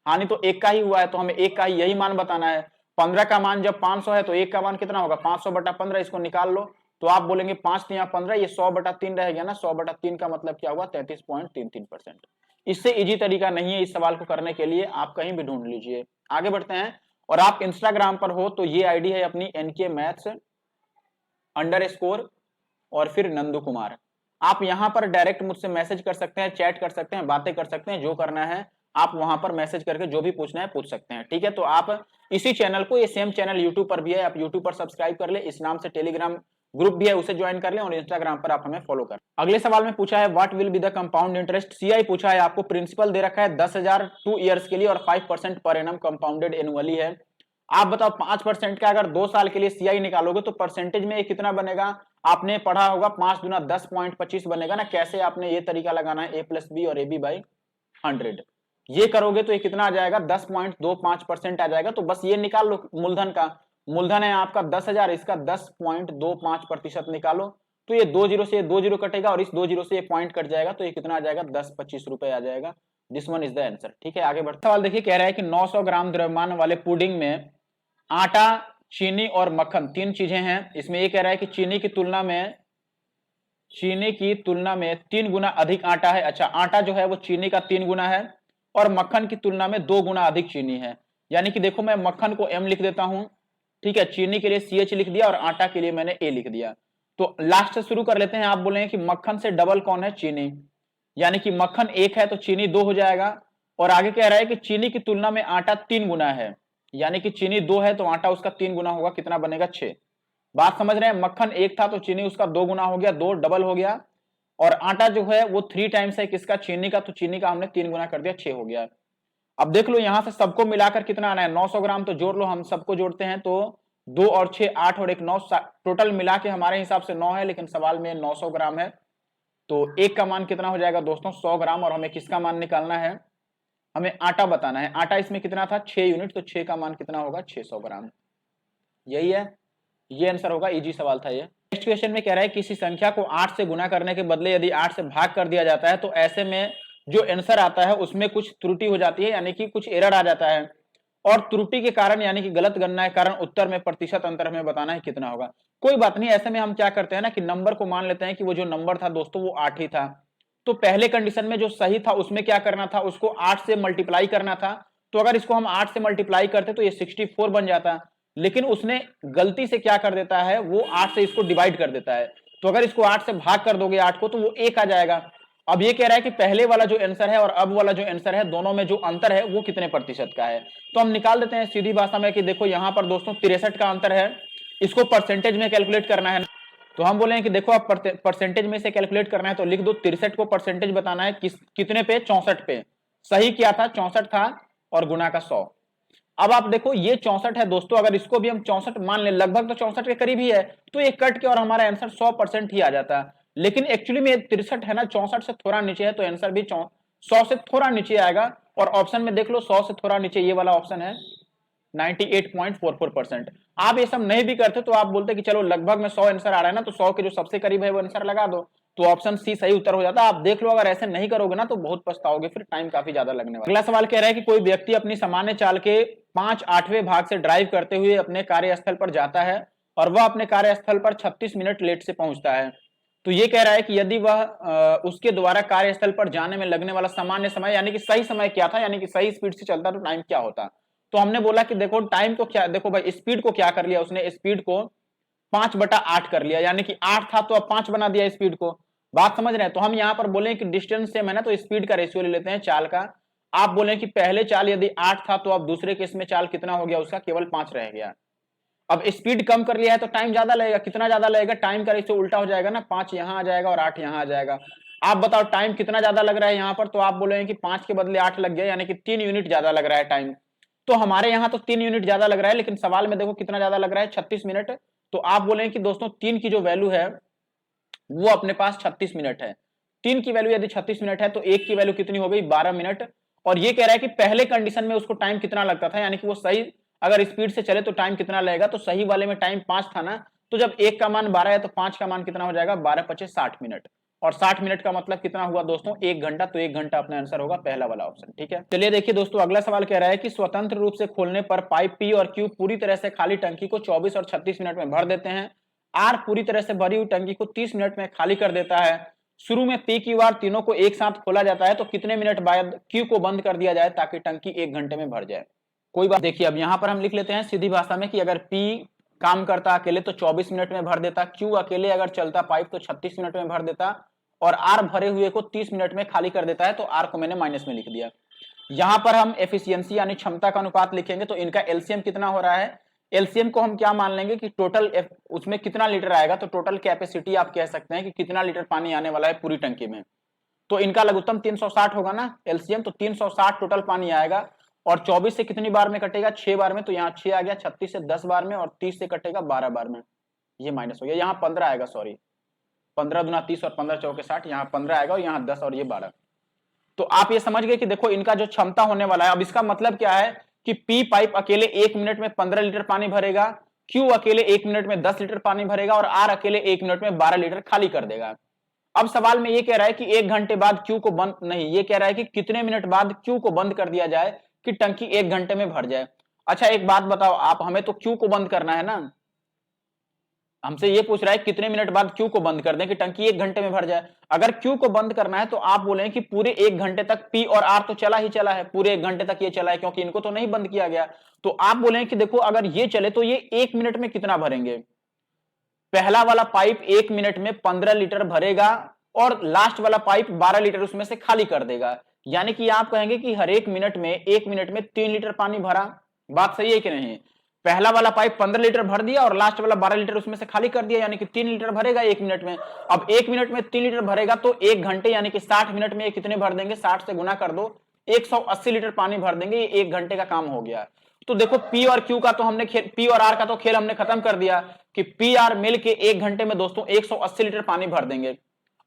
हानि तो एक का ही हुआ है, तो हमें एक का ही यही मान बताना है। 15 का मान जब 500 है तो एक का मान कितना होगा? 500/15, इसको निकाल लो। तो आप बोलेंगे 5 या 15, ये 100/3 रह गया ना। 100/3 का मतलब क्या हुआ? 33.33%। इससे इजी तरीका नहीं है इस सवाल को करने के लिए, आप कहीं भी ढूंढ लीजिए। आगे बढ़ते हैं। और आप इंस्टाग्राम पर हो तो ये आईडी है अपनी NK Maths _ और फिर नंदू कुमार। आप यहां पर डायरेक्ट मुझसे मैसेज कर सकते हैं, चैट कर सकते हैं, बातें कर सकते हैं, जो करना है आप वहां पर मैसेज करके जो भी पूछना है पूछ सकते हैं। ठीक है, तो आप इसी चैनल को, ये सेम चैनल यूट्यूब पर भी है, आप यूट्यूब पर सब्सक्राइब कर ले, इस नाम से टेलीग्राम ग्रुप भी है उसे ज्वाइन कर लें, और इंस्टाग्राम पर आप हमें फॉलो कर। अगले सवाल में पूछा है what will be the compound interest. CI पूछा है आपको, प्रिंसिपल दे रखा है 10,000 2 ईयर्स के लिए और 5% पर एनम कंपाउंडेड एनुअली है। आप बताओ 5% का अगर 2 साल के लिए सीआई निकालोगे तो परसेंटेज में ये कितना बनेगा? आपने पढ़ा होगा 5 दूना 10.25 बनेगा ना। कैसे? आपने ये तरीका लगाना है a+b और ab/100, ये करोगे तो ये कितना आ जाएगा? 10.25% आ जाएगा। तो बस ये निकाल लो मूलधन का, मूलधन है आपका 10,000, इसका 10.25% निकालो, तो ये 2 जीरो से 2 जीरो कटेगा और इस 2 जीरो से ये पॉइंट कट जाएगा, तो ये कितना आ जाएगा 10-25 रुपए आ जाएगा। This one is the answer. ठीक है, आगे बढ़ते सवाल देखिए, कह रहा है कि 900 ग्राम द्रव्यमान वाले पुडिंग में आटा, चीनी और मक्खन 3 चीजें हैं। इसमें ये कह रहा है कि चीनी की तुलना में 3 गुना अधिक आटा है। अच्छा, आटा जो है वो चीनी का 3 गुना है और मक्खन की तुलना में 2 गुना अधिक चीनी है। यानी कि देखो, मैं मक्खन को M लिख देता हूं, ठीक है, चीनी के लिए CH लिख दिया और आटा के लिए मैंने A लिख दिया। तो लास्ट से शुरू कर लेते हैं। आप बोलेंगे कि मक्खन से डबल कौन है? चीनी, यानी कि मक्खन 1 है तो चीनी 2 हो जाएगा। और आगे कह रहा है कि चीनी की तुलना में आटा 3 गुना है, यानी कि चीनी 2 है तो आटा उसका 3 गुना होगा, कितना बनेगा? 6। बात समझ रहे हैं? मक्खन 1 था तो चीनी उसका 2 गुना हो गया, 2 डबल हो गया। और आटा जो है वो 3 टाइम्स है किसका? चीनी का, तो चीनी का हमने 3 गुना कर दिया, 6 हो गया। अब देख लो यहां से सबको मिलाकर कितना आना है? 900 ग्राम, तो जोड़ लो, हम सबको जोड़ते हैं तो 2 और 6 8 और 1 9, टोटल मिला के हमारे हिसाब से 9 है, लेकिन सवाल में 900 ग्राम है। तो 1 का मान कितना हो जाएगा दोस्तों? 100 ग्राम। और हमें किसका मान निकालना है? हमें आटा बताना है। आटा इसमें कितना था? 6 यूनिट, तो 6 का मान कितना होगा? 600 ग्राम। यही है, ये आंसर होगा। इजी सवाल था ये। नेक्स्ट क्वेश्चन में कह रहा है किसी संख्या को 8 से गुना करने के बदले यदि 8 से भाग कर दिया जाता है तो ऐसे में जो आंसर आता है उसमें कुछ त्रुटि हो जाती है, यानी कि कुछ एरर आ जाता है। और त्रुटि के कारण यानी कि गलत गणना के कारण उत्तर में प्रतिशत अंतर हमें बताना है कितना होगा। कोई बात नहीं, ऐसे में हम क्या करते हैं ना कि नंबर को मान लेते हैं कि वो जो नंबर था दोस्तों वो 8 ही था। तो पहले कंडीशन में जो सही था उसमें क्या करना था? उसको 8 से मल्टीप्लाई करना था। तो अगर इसको हम 8 से मल्टीप्लाई करते तो ये 64 बन जाता, लेकिन उसने गलती से क्या कर देता है, वो 8 से इसको डिवाइड कर देता है। तो अगर इसको 8 से भाग कर दोगे 8 को, तो वो 1 आ जाएगा। अब ये कह रहा है कि पहले वाला जो आंसर है और अब वाला जो आंसर है, दोनों में जो अंतर है वो कितने प्रतिशत का है। तो हम निकाल देते हैं सीधी भाषा में कि देखो यहां पर दोस्तों 63 का अंतर है, इसको परसेंटेज में कैलकुलेट करना है। तो हम बोले कि देखो आप परसेंटेज में से कैलकुलेट करना है तो लिख दो 63 को परसेंटेज बताना है कितने पे? 64 पे। सही क्या था? 64 था और गुना का 100। अब आप देखो ये 64 है दोस्तों, अगर इसको भी हम 64 मान लें, लगभग तो 64 के करीब ही है, तो ये कट के और हमारा आंसर 100% ही आ जाता है। लेकिन एक्चुअली में 63 है ना, 64 से थोड़ा नीचे है, तो आंसर भी 100 से थोड़ा नीचे आएगा। और ऑप्शन में देख लो 100 से थोड़ा नीचे ये वाला ऑप्शन है 98.44%। आप ये सब नहीं भी करते तो आप बोलते कि चलो लगभग में 100 आंसर आ रहा है ना, तो 100 के जो सबसे करीब है वो आंसर लगा दो, तो ऑप्शन सी सही उत्तर हो जाता है। आप देख लो, अगर ऐसे नहीं करोगे ना तो बहुत पछताओगे, फिर टाइम काफी ज्यादा लगने वाला। अगला सवाल कह रहा है कि कोई व्यक्ति अपनी सामान्य चाल के 5/8वें भाग से ड्राइव करते हुए अपने कार्यस्थल पर जाता है और वह अपने कार्यस्थल पर 36 मिनट लेट से पहुंचता है। तो ये कह रहा है कि यदि वह उसके द्वारा कार्यस्थल पर जाने में लगने वाला सामान्य समय यानी कि सही समय क्या था, यानी कि सही स्पीड से चलता तो टाइम क्या होता। तो हमने बोला कि देखो टाइम को क्या, देखो भाई स्पीड को क्या कर लिया उसने, स्पीड को 5/8 कर लिया, यानी कि 8 था तो अब 5 बना दिया स्पीड को। बात समझ रहे हैं? तो हम यहाँ पर बोले कि डिस्टेंस सेम है ना, तो स्पीड का रेशियो ले लेते हैं चाल का। आप बोले कि पहले चाल यदि 8 था तो अब दूसरे केस में चाल कितना हो गया? उसका केवल 5 रह गया। अब स्पीड कम कर लिया है तो टाइम ज्यादा लगेगा। कितना ज्यादा लगेगा? टाइम का रेशियो उल्टा हो जाएगा ना, 5 यहां आ जाएगा और 8 यहां आ जाएगा। आप बताओ टाइम कितना ज्यादा लग रहा है यहाँ पर? तो आप बोलेंगे कि 5 के बदले 8 लग गया, यानी कि 3 यूनिट ज्यादा लग रहा है टाइम। तो हमारे यहाँ तो 3 यूनिट ज्यादा लग रहा है, लेकिन सवाल में देखो कितना ज्यादा लग रहा है? 36 मिनट। तो आप बोलेंगे कि दोस्तों 3 की जो वैल्यू है वो अपने पास 36 मिनट है। 3 की वैल्यू यदि 36 मिनट है तो 1 की वैल्यू कितनी हो गई? 12 मिनट। और ये कह रहा है कि पहले कंडीशन में उसको टाइम कितना लगता था, यानी कि वो सही अगर स्पीड से चले तो टाइम कितना लगेगा। तो सही वाले में टाइम 5 था ना, तो जब 1 का मान 12 है तो 5 का मान कितना हो जाएगा? 12×5 = 60 मिनट। और 60 मिनट का मतलब कितना हुआ दोस्तों? 1 घंटा। तो 1 घंटा अपना आंसर होगा पहला वाला ऑप्शन। ठीक है, चलिए देखिए दोस्तों अगला सवाल कह रहा है कि स्वतंत्र रूप से खोलने पर पाइप पी और क्यू पूरी तरह से खाली टंकी को 24 और 36 मिनट में भर देते हैं। आर पूरी तरह से भरी हुई टंकी को 30 मिनट में खाली कर देता है। शुरू में पी क्यू आर तीनों को एक साथ खोला जाता है, तो कितने मिनट बाद क्यू को बंद कर दिया जाए ताकि टंकी 1 घंटे में भर जाए। कोई बात, देखिए अब यहां पर हम लिख लेते हैं सीधी भाषा में कि अगर पी काम करता अकेले तो 24 मिनट में भर देता, क्यू अकेले अगर चलता पाइप तो 36 मिनट में भर देता, और आर भरे हुए को 30 मिनट में खाली कर देता है। तो आर को मैंने माइनस में लिख दिया। यहां पर हम एफिशिएंसी यानी क्षमता का अनुपात लिखेंगे, तो इनका एलसीएम कितना हो रहा है? एलसीएम को हम क्या मान लेंगे कि टोटल उसमें कितना लीटर आएगा, तो टोटल कैपेसिटी आप कह सकते हैं कि कितना लीटर पानी आने वाला है पूरी टंकी में। तो इनका लघुत्तम 360 होगा ना एलसीएम, तो 360 टोटल पानी आएगा। और 24 से कितनी बार में कटेगा? 6 बार में। तो यहाँ 6 आ गया, 36 से 10 बार में, और 30 से कटेगा 12 बार में। ये माइनस हो गया, यहाँ 15 आएगा, सॉरी 15 दूना 30 और 15 चौके 60, यहाँ 15 आएगा और यहाँ 10 और ये 12। तो आप ये समझ गए कि देखो इनका जो क्षमता होने वाला है। अब इसका मतलब क्या है कि पी पाइप अकेले 1 मिनट में 15 लीटर पानी भरेगा, Q अकेले 1 मिनट में 10 लीटर पानी भरेगा और R अकेले 1 मिनट में 12 लीटर खाली कर देगा। अब सवाल में ये कह रहा है कि 1 घंटे बाद Q को बंद नहीं, ये कह रहा है कि कितने मिनट बाद Q को बंद कर दिया जाए कि टंकी 1 घंटे में भर जाए। अच्छा एक बात बताओ आप, हमें तो Q को बंद करना है ना, हमसे ये पूछ रहा है कितने मिनट बाद Q को बंद कर दें कि टंकी 1 घंटे में भर जाए। अगर Q को बंद करना है तो आप बोले कि पूरे 1 घंटे तक P और R तो चला ही चला है, पूरे 1 घंटे तक ये चला है क्योंकि इनको तो नहीं बंद किया गया। तो आप बोले कि देखो अगर ये चले तो ये 1 मिनट में कितना भरेंगे। पहला वाला पाइप 1 मिनट में 15 लीटर भरेगा और लास्ट वाला पाइप 12 लीटर उसमें से खाली कर देगा। यानी कि आप कहेंगे कि हर 1 मिनट में 1 मिनट में 3 लीटर पानी भरा। बात सही है कि नहीं? पहला वाला पाइप 15 लीटर भर दिया और लास्ट वाला 12 लीटर उसमें से खाली कर दिया, यानी कि 3 लीटर भरेगा 1 मिनट में। अब 1 मिनट में 3 लीटर भरेगा तो 1 घंटे यानी कि 60 मिनट में ये कितने भर देंगे, 60 से गुना कर दो, 180 लीटर पानी भर देंगे। ये 1 घंटे का काम हो गया। तो देखो पी और क्यू का तो हमने पी और आर का तो खेल हमने खत्म कर दिया कि पी आर मिल के 1 घंटे में दोस्तों 180 लीटर पानी भर देंगे।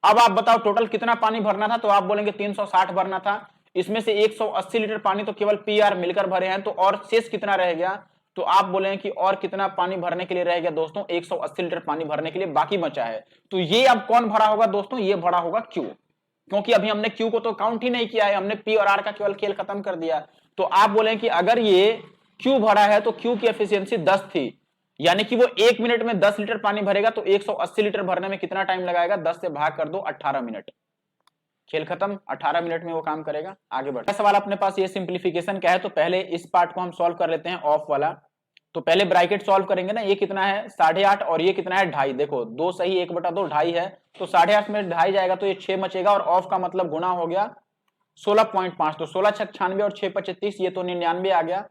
अब आप बताओ टोटल कितना पानी भरना था, तो आप बोलेंगे 360 भरना था। इसमें से 180 लीटर पानी तो केवल पी आर मिलकर भरे हैं, तो और शेष कितना रह गया, तो आप बोले कि और कितना पानी भरने के लिए रह गया दोस्तों, 180 लीटर पानी भरने के लिए बाकी बचा है। तो ये अब कौन भरा होगा दोस्तों, ये भरा होगा क्यू, क्योंकि अभी हमने क्यू को तो काउंट ही नहीं किया है, हमने पी और आर का केवल खेल खत्म कर दिया। तो आप बोले कि अगर ये क्यू भरा है तो क्यू की एफिशिएंसी 10 थी, यानी कि वो 1 मिनट में 10 लीटर पानी भरेगा तो 180 लीटर भरने में कितना टाइम लगाएगा, 10 से भाग कर दो 18 मिनट। खेल खत्म, 18 मिनट में वो काम करेगा। आगे बढ़ते हैं। सवाल अपने पास ये सिंप्लीफिकेशन का है, तो पहले इस पार्ट को हम सॉल्व कर लेते हैं ऑफ वाला। तो पहले ब्रैकेट सॉल्व करेंगे ना, ये कितना है 8.5 और ये कितना है 2.5। देखो 2 सही 1/2 2.5 है, तो 8.5 में 2.5 जाएगा तो ये 6 बचेगा और ऑफ का मतलब गुना हो गया 16.5। तो 16 6 96 और 6 25 30, ये तो 99 आ गया।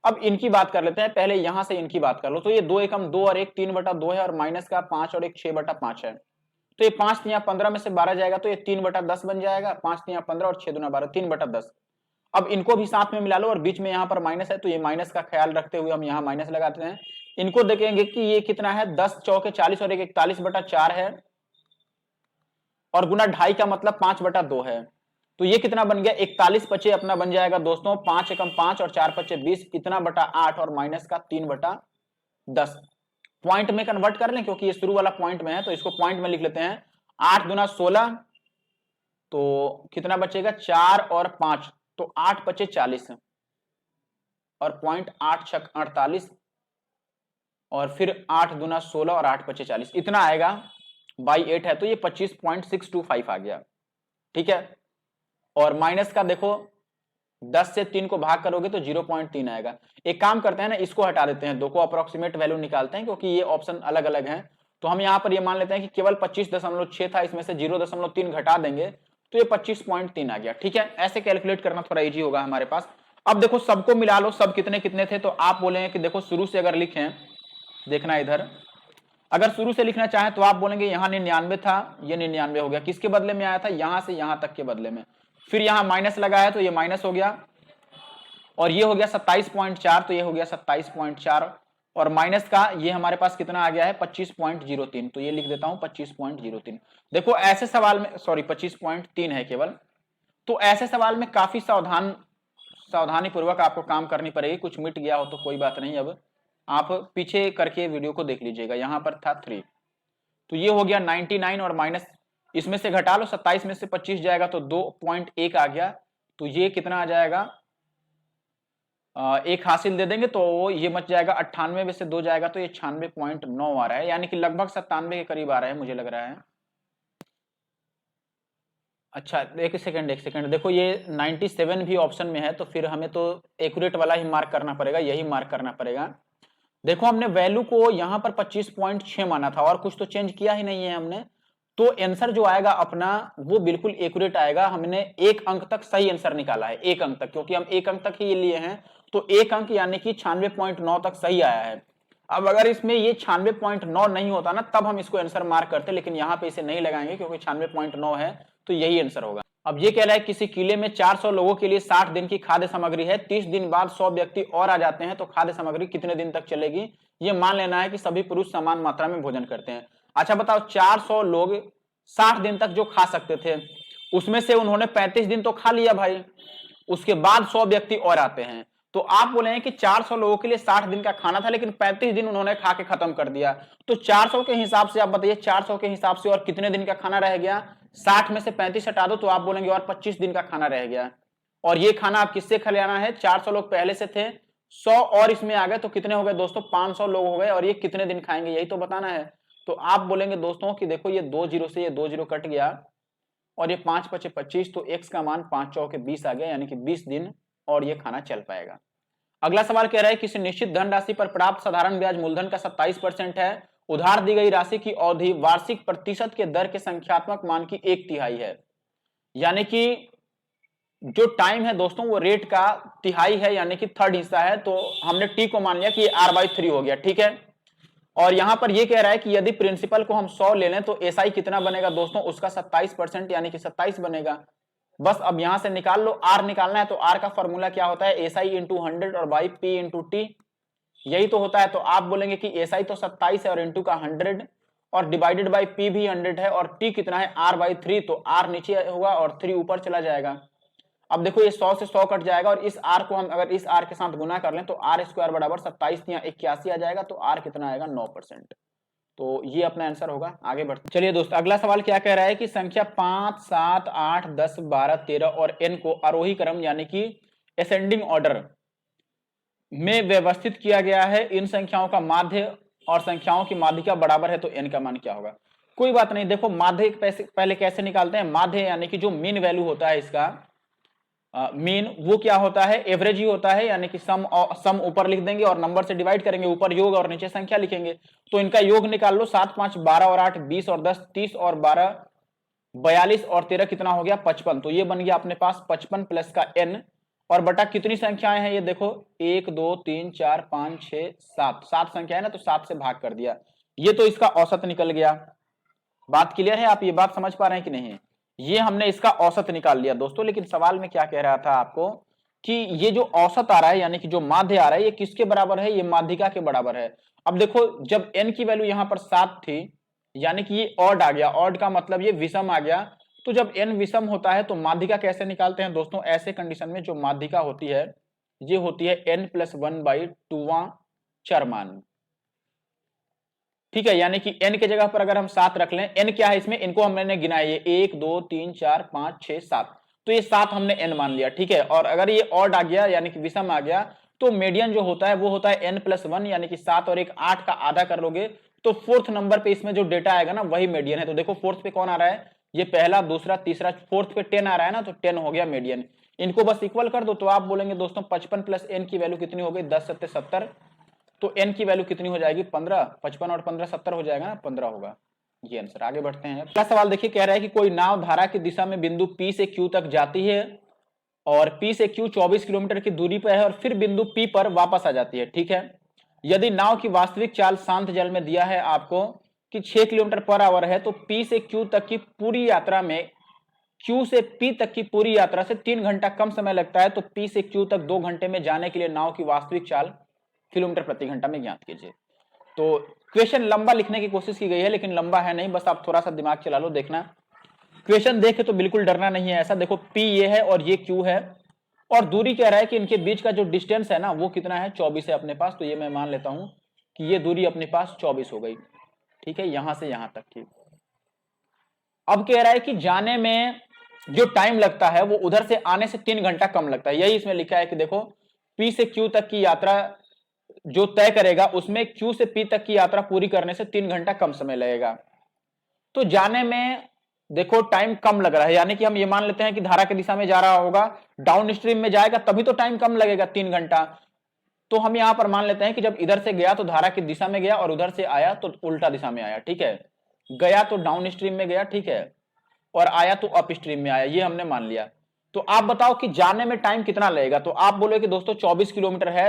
अब इनकी बात कर लेते हैं, पहले यहां से इनकी बात कर लो। तो ये 2 एकम 2 और 1 3/2 है और माइनस का 5 और 1 6/5 है। तो ये 5 3 15 में से 12 जाएगा तो ये 3/10 बन जाएगा। 5 3 15 और 6 दूना 12, 3/10। अब इनको भी साथ में मिला लो और बीच में यहाँ पर माइनस है, तो ये माइनस का ख्याल रखते हुए हम यहाँ माइनस लगाते हैं। इनको देखेंगे कि ये कितना है 10 चौके 40 और 1 41/4 है और गुना 2.5 का मतलब 5/2 है। तो ये कितना बन गया 41 पचे अपना बन जाएगा दोस्तों 5 एकम 5 और 4 पचे 20, इतना बटा 8 और माइनस का 3/10। पॉइंट में कन्वर्ट कर लें क्योंकि ये शुरू वाला पॉइंट में है, तो इसको पॉइंट में लिख लेते हैं। 8 दूना 16, तो कितना बचेगा 4 और 5, तो 8 पचे 40 और पॉइंट 8 छक 48 और फिर 8 दूना 16 और 8 पचे 40, इतना आएगा बाई 8 है, तो ये 25.625 आ गया। ठीक है, और माइनस का देखो 10 से 3 को भाग करोगे तो 0.3 आएगा। एक काम करते हैं ना, इसको हटा देते हैं, दो को अप्रोक्सीमेट वैल्यू निकालते हैं क्योंकि ये ऑप्शन अलग अलग हैं। तो हम यहाँ पर ये मान लेते हैं कि केवल 25.6 था, इसमें से 0.3 घटा देंगे तो ये 25.3 आ गया। ठीक है, ऐसे कैलकुलेट करना थोड़ा इजी होगा हमारे पास। अब देखो सबको मिला लो, सब कितने कितने थे, तो आप बोलेंगे कि देखो शुरू से अगर लिखें, देखना इधर, अगर शुरू से लिखना चाहें तो आप बोलेंगे यहाँ 99 था, ये 99 हो गया, किसके बदले में आया था, यहां से यहां तक के बदले में। फिर यहाँ माइनस लगा है तो ये माइनस हो गया और ये हो गया 27.4, तो ये हो गया 27.4 और माइनस का ये हमारे पास कितना आ गया है 25.03, तो ये लिख देता हूं 25.03। देखो ऐसे सवाल में, सॉरी 25.3 है केवल, तो ऐसे सवाल में काफी सावधानी पूर्वक आपको काम करनी पड़ेगी। कुछ मिट गया हो तो कोई बात नहीं, अब आप पीछे करके वीडियो को देख लीजिएगा। यहां पर था 3, तो ये हो गया 99 और माइनस इसमें से घटा लो, 27 में से 25 जाएगा तो 2.1 आ गया, तो ये कितना आ जाएगा, एक हासिल दे देंगे तो ये मच जाएगा 98 में से 2 जाएगा तो ये 96.9 आ रहा है, यानी कि लगभग 97 के करीब आ रहा है मुझे लग रहा है। अच्छा एक सेकंड, देखो ये 97 भी ऑप्शन में है, तो फिर हमें तो एक्यूरेट वाला ही मार्क करना पड़ेगा, यही मार्क करना पड़ेगा। देखो हमने वैल्यू को यहाँ पर 25.6 माना था और कुछ तो चेंज किया ही नहीं है हमने, तो आंसर जो आएगा अपना वो बिल्कुल एक्यूरेट आएगा। हमने 1 अंक तक सही आंसर निकाला है, 1 अंक तक, क्योंकि हम 1 अंक तक ही लिए हैं, तो 1 अंक यानी कि 96.9 तक सही आया है। अब अगर इसमें ये 96.9 नहीं होता ना, तब हम इसको आंसर मार्क करते, लेकिन यहाँ पे इसे नहीं लगाएंगे क्योंकि 96.9 है, तो यही आंसर होगा। अब ये कह रहा है किसी किले में 400 लोगों के लिए 60 दिन की खाद्य सामग्री है, 30 दिन बाद 100 व्यक्ति और आ जाते हैं, तो खाद्य सामग्री कितने दिन तक चलेगी। ये मान लेना है कि सभी पुरुष समान मात्रा में भोजन करते हैं। अच्छा बताओ 400 लोग 60 दिन तक जो खा सकते थे, उसमें से उन्होंने 35 दिन तो खा लिया भाई, उसके बाद 100 व्यक्ति और आते हैं, तो आप बोलेंगे कि 400 लोगों के लिए 60 दिन का खाना था, लेकिन 35 दिन उन्होंने खा के खत्म कर दिया। तो 400 के हिसाब से आप बताइए, 400 के हिसाब से और कितने दिन का खाना रह गया? 60 में से 35 हटा दो तो आप बोलेंगे और 25 दिन का खाना रह गया। और ये खाना आप किससे खिलाना है? 400 लोग पहले से थे, 100 और इसमें आ गए, तो कितने हो गए दोस्तों? 500 लोग हो गए। और ये कितने दिन खाएंगे, यही तो बताना है। तो आप बोलेंगे दोस्तों कि देखो ये 2 जीरो से ये 2 जीरो कट गया और ये 5 पचे 25, तो x का मान 5 चौके 20 आ गया, यानी कि 20 दिन और ये खाना चल पाएगा। अगला सवाल कह रहा है किसी निश्चित धनराशि पर प्राप्त साधारण ब्याज मूलधन का 27% है। उधार दी गई राशि की अवधि वार्षिक प्रतिशत के दर के संख्यात्मक मान की 1/3 है। यानी कि जो टाइम है दोस्तों वो रेट का तिहाई है, यानी कि थर्ड हिस्सा है। तो हमने टी को मान लिया कि ये r/3 हो गया, ठीक है। और यहां पर ये कह रहा है कि यदि प्रिंसिपल को हम 100 ले लें तो एसआई कितना बनेगा दोस्तों? उसका 27%, यानी कि 27 बनेगा। बस अब यहां से निकाल लो, आर निकालना है। तो आर का फॉर्मूला क्या होता है? एसआई इंटू 100 और बाई पी इंटू टी, यही तो होता है। तो आप बोलेंगे कि एसआई तो 27 है और इंटू का 100 और डिवाइडेड बाई पी भी 100 है और टी कितना है? r/3। तो आर नीचे होगा और 3 ऊपर चला जाएगा। अब देखो ये 100 से 100 कट जाएगा और इस आर को हम अगर इस आर के साथ गुना कर लें तो आर स्क्वायर बराबर 27 या 81 आ जाएगा। तो आर कितना आएगा? 9%। तो ये अपना आंसर होगा। आगे बढ़ते चलिए दोस्तों, अगला सवाल क्या कह रहा है कि संख्या 5, 7, 8, 10, 12, 13 और n को आरोही क्रम यानी कि असेंडिंग ऑर्डर में व्यवस्थित किया गया है। इन संख्याओं का माध्य और संख्याओं की माध्यिका बराबर है, तो n का मान क्या होगा? कोई बात नहीं, देखो माध्य पहले कैसे निकालते हैं? माध्य यानी कि जो मीन वैल्यू होता है इसका, मीन वो क्या होता है? एवरेज ही होता है, यानी कि सम ऊपर लिख देंगे और नंबर से डिवाइड करेंगे, ऊपर योग और नीचे संख्या लिखेंगे। तो इनका योग निकाल लो, 7, 5, 12 और 8 20 और 10 30 और 12 42 और 13 कितना हो गया? 55। तो ये बन गया अपने पास 55 प्लस का n और बटा कितनी संख्याएं हैं? ये देखो 1 2 3 4 5 6 7, 7 संख्या है ना, तो 7 से भाग कर दिया। ये तो इसका औसत निकल गया। बात क्लियर है? आप ये बात समझ पा रहे हैं कि नहीं? ये हमने इसका औसत निकाल लिया दोस्तों। लेकिन सवाल में क्या कह रहा था आपको कि ये जो औसत आ रहा है यानी कि जो माध्य आ रहा है ये किसके बराबर है? ये माध्यिका के बराबर है। अब देखो जब n की वैल्यू यहां पर 7 थी, यानी कि ये ऑड आ गया। ऑड का मतलब ये विषम आ गया। तो जब n विषम होता है तो माध्यिका कैसे निकालते हैं दोस्तों? ऐसे कंडीशन में जो माध्यिका होती है ये होती है n+1/2वां चरमान, ठीक है। यानी कि n के जगह पर अगर हम 7 रख लें, n क्या है इसमें? इनको हमने गिनाया, ये 1 2 3 4 5 6 7, तो ये 7 हमने n मान लिया, ठीक है। और अगर ये ऑड आ गया यानी कि विषम आ गया तो मीडियन जो होता है वो होता है n+1, यानी कि 7 और 1 8 का आधा कर लोगे तो फोर्थ नंबर पे इसमें जो डेटा आएगा ना वही मीडियन है। तो देखो फोर्थ पे कौन आ रहा है? ये पहला, दूसरा, तीसरा, फोर्थ पे 10 आ रहा है ना, तो 10 हो गया मीडियन। इनको बस इक्वल कर दो तो आप बोलेंगे दोस्तों 55 प्लस n की वैल्यू कितनी हो गई? 10 7 70। तो n की वैल्यू कितनी हो जाएगी? 15। 55 और 15 70 हो जाएगा ना, 15 होगा ये आंसर। आगे बढ़ते हैं। अगला सवाल देखिए, कह रहा है कि कोई नाव धारा की दिशा में बिंदु P से Q तक जाती है और P से Q 24 किलोमीटर की दूरी पर है और फिर बिंदु P पर वापस आ जाती है, ठीक है। यदि नाव की वास्तविक चाल शांत जल में दिया है आपको कि 6 किलोमीटर पर आवर है, तो P से Q तक की पूरी यात्रा में, Q से P तक की पूरी यात्रा से 3 घंटा कम समय लगता है, तो P से Q तक 2 घंटे में जाने के लिए नाव की वास्तविक चाल किलोमीटर प्रति घंटा में ज्ञात कीजिए। तो क्वेश्चन लंबा लिखने की कोशिश की गई है लेकिन लंबा है नहीं, बस आप थोड़ा सा दिमाग चला लो। देखना क्वेश्चन देख के तो बिल्कुल डरना नहीं है। ऐसा देखो P ये है और ये Q है और दूरी कह रहा है कि इनके बीच का जो डिस्टेंस है ना वो कितना है? 24 है अपने पास। तो ये मैं मान लेता हूं कि ये दूरी अपने पास 24 हो गई, ठीक है, यहां से यहां तक की। अब कह रहा है कि जाने में जो टाइम लगता है वो उधर से आने से 3 घंटा कम लगता है। यही इसमें लिखा है कि देखो P से Q तक की यात्रा जो तय करेगा उसमें Q से P तक की यात्रा पूरी करने से 3 घंटा कम समय लगेगा। तो जाने में देखो टाइम कम लग रहा है, यानी कि हम ये मान लेते हैं कि धारा की दिशा में जा रहा होगा, डाउन स्ट्रीम में जाएगा तभी तो टाइम कम लगेगा 3 घंटा। तो हम यहां पर मान लेते हैं कि जब इधर से गया तो धारा की दिशा में गया और उधर से आया तो उल्टा दिशा में आया, ठीक है। गया तो डाउन स्ट्रीम में गया, ठीक है, और आया तो अप स्ट्रीम में आया, ये हमने मान लिया। तो आप बताओ कि जाने में टाइम कितना लगेगा? तो आप बोले कि दोस्तों 24 किलोमीटर है,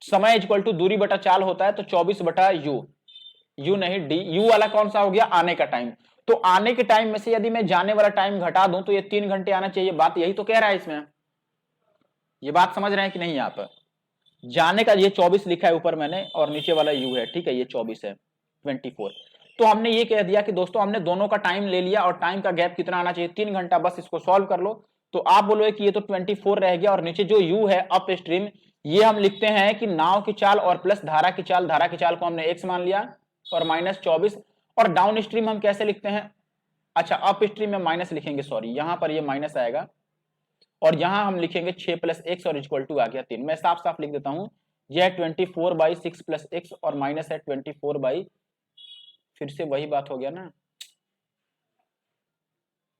समय इक्वल टू दूरी बटा चाल होता है, तो 24 बटा यू नहीं डी, यू वाला कौन सा हो गया? आने का टाइम। तो आने के टाइम में से यदि मैं जाने वाला टाइम घटा दूं तो ये 3 घंटे आना चाहिए। बात यही तो कह रहा है इसमें, ये बात समझ रहे हैं कि नहीं आप? जाने का ये 24 लिखा है ऊपर मैंने और नीचे वाला यू है, ठीक है, ये 24 है 24। तो हमने ये कह दिया कि दोस्तों हमने दोनों का टाइम ले लिया और टाइम का गैप कितना आना चाहिए? 3 घंटा। बस इसको सॉल्व कर लो तो आप बोलोगे कि ये तो 24 रह गया और नीचे जो यू है अप स्ट्रीम ये हम लिखते हैं कि नाव की चाल और प्लस धारा की चाल, धारा की चाल को हमने x मान लिया और माइनस 24, और डाउन स्ट्रीम हम कैसे लिखते हैं, अच्छा अप स्ट्रीम में माइनस लिखेंगे, सॉरी यहां पर ये माइनस आएगा और यहां हम लिखेंगे 6 प्लस एक्स और इक्वल टू आ गया 3। मैं साफ साफ लिख देता हूं, यह है 24/6 प्लस एक्स और माइनस है 24 बाई, फिर से वही बात हो गया ना,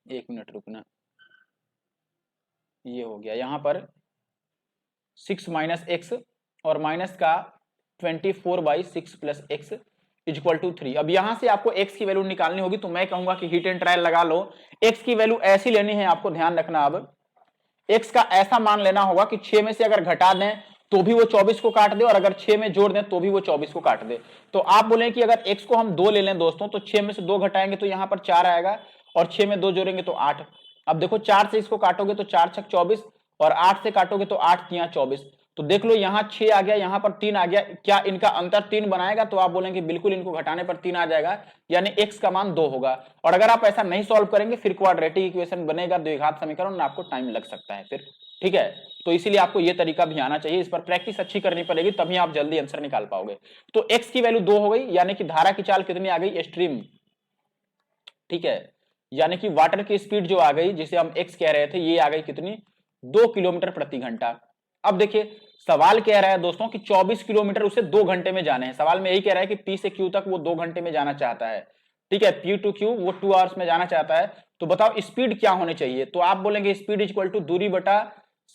एक मिनट रुकना, ये हो गया यहां पर 6 माइनस एक्स और माइनस का 24/6 प्लस एक्स इक्वल टू 3। अब यहां से आपको x की वैल्यू निकालनी होगी, तो मैं कहूंगा कि हीट एंड ट्रायल लगा लो। x की वैल्यू ऐसी लेनी है, आपको ध्यान रखना, अब x का ऐसा मान लेना होगा कि 6 में से अगर घटा दें तो भी वो 24 को काट दे और अगर 6 में जोड़ दें तो भी वो 24 को काट दे। तो आप बोलें कि अगर x को हम 2 ले लें दोस्तों, तो 6 में से 2 घटाएंगे तो यहां पर 4 आएगा और 6 में 2 जोड़ेंगे तो 8। अब देखो 4 से इसको काटोगे तो 4 छक 24 और 8 से काटोगे तो 8 तिया 24। तो देख लो यहाँ 6 आ गया, यहाँ पर 3 आ गया, क्या इनका अंतर 3 बनाएगा? तो आप बोलेंगे बिल्कुल, इनको घटाने पर 3 आ जाएगा, यानी x का मान 2 होगा। और अगर आप ऐसा नहीं सॉल्व करेंगे फिर क्वाड्रेटिक इक्वेशन बनेगा, द्विघात समीकरण, आपको टाइम लग सकता है फिर, ठीक है। तो इसीलिए आपको ये तरीका भी आना चाहिए, इस पर प्रैक्टिस अच्छी करनी पड़ेगी, तभी आप जल्दी आंसर निकाल पाओगे। तो x की वैल्यू 2 हो गई, यानी कि धारा की चाल कितनी आ गई, स्ट्रीम, ठीक है, यानी कि वाटर की स्पीड जो आ गई, जिसे हम x कह रहे थे, ये आ गई कितनी, 2 किलोमीटर प्रति घंटा। अब देखिए सवाल कह रहा है दोस्तों कि 24 किलोमीटर उसे 2 घंटे में जाने हैं। सवाल में यही कह रहा है कि P से Q तक वो 2 घंटे में जाना चाहता है, ठीक है, P टू Q वो 2 आवर्स में जाना चाहता है। तो बताओ स्पीड क्या होनी चाहिए? तो आप बोलेंगे स्पीड इक्वल टू दूरी बटा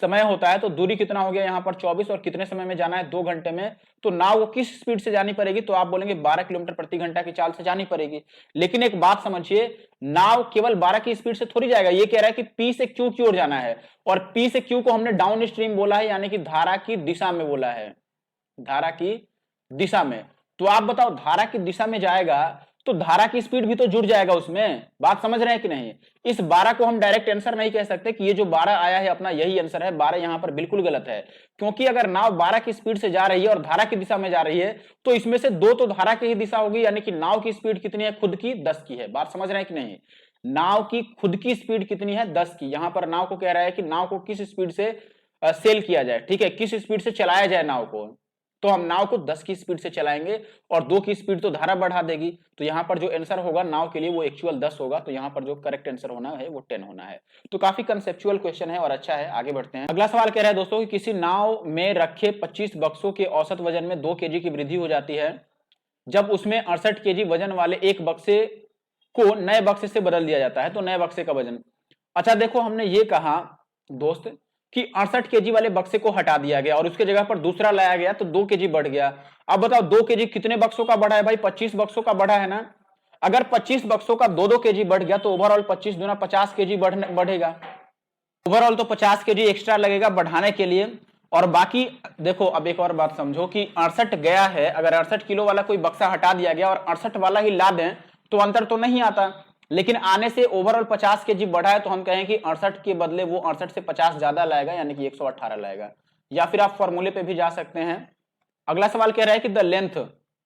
समय होता है। तो दूरी कितना हो गया यहाँ पर 24 और कितने समय में जाना है, 2 घंटे में। तो नाव वो किस स्पीड से जानी पड़ेगी? तो आप बोलेंगे 12 किलोमीटर प्रति घंटा की चाल से जानी पड़ेगी। लेकिन एक बात समझिए, नाव केवल 12 की स्पीड से थोड़ी जाएगा, ये कह रहा है कि P से Q की ओर जाना है और P से Q को हमने डाउन स्ट्रीम बोला है, यानी कि धारा की दिशा में बोला है, धारा की दिशा में। तो आप बताओ धारा की दिशा में जाएगा तो धारा की स्पीड भी तो जुड़ जाएगा उसमें, बात समझ रहे हैं कि नहीं? इस 12 को हम डायरेक्ट आंसर नहीं कह सकते कि ये जो 12 आया है अपना यही आंसर है। 12 यहां पर बिल्कुल गलत है, क्योंकि अगर नाव 12 की स्पीड से जा रही है और धारा की दिशा में जा रही है तो इसमें से 2 तो धारा की ही दिशा होगी, यानी कि नाव की स्पीड कितनी है खुद की, 10 की है। बात समझ रहे हैं कि नहीं? नाव की खुद की स्पीड कितनी है, 10 की। यहां पर नाव को कह रहा है कि नाव को किस स्पीड से सेल किया जाए, ठीक है, किस स्पीड से चलाया जाए नाव को। तो हम नाव को 10 की स्पीड से चलाएंगे और 2 की स्पीड तो धारा बढ़ा देगी। तो यहां पर जो आंसर होगा नाव के लिए वो एक्चुअल 10 होगा। तो यहां पर जो करेक्ट आंसर होना है वो 10 होना है। तो काफी कंसेप्चुअल क्वेश्चन है और अच्छा है, आगे बढ़ते हैं। अगला सवाल कह रहा है दोस्तों कि किसी नाव में रखे 25 बक्सों के औसत वजन में 2 केजी की वृद्धि हो जाती है जब उसमें 68 केजी वजन वाले एक बक्से को नए बक्से से बदल दिया जाता है। तो नए बक्से का वजन, अच्छा देखो हमने ये कहा दोस्त कि 68 केजी वाले बक्से को हटा दिया गया और उसके जगह पर दूसरा लाया गया तो 2 केजी बढ़ गया। अब बताओ 2 केजी कितने बक्सों का बढ़ा है भाई? 25 बक्सों का बढ़ा है ना। अगर 25 बक्सों का 2-2 केजी बढ़ गया तो ओवरऑल 25 दूना 50 केजी बढ़ेगा। ओवरऑल तो 50 केजी एक्स्ट्रा लगेगा बढ़ाने के लिए। और बाकी देखो अब एक और बात समझो कि 68 गया है, अगर 68 किलो वाला कोई बक्सा हटा दिया गया और 68 वाला ही ला दें तो अंतर तो नहीं आता, लेकिन आने से ओवरऑल 50 केजी बढ़ा है तो हम कहें कि 68 के बदले वो 68 से 50 ज्यादा लाएगा, यानी कि 118 लाएगा। या फिर आप फॉर्मूले पे भी जा सकते हैं। अगला सवाल कह रहा है कि द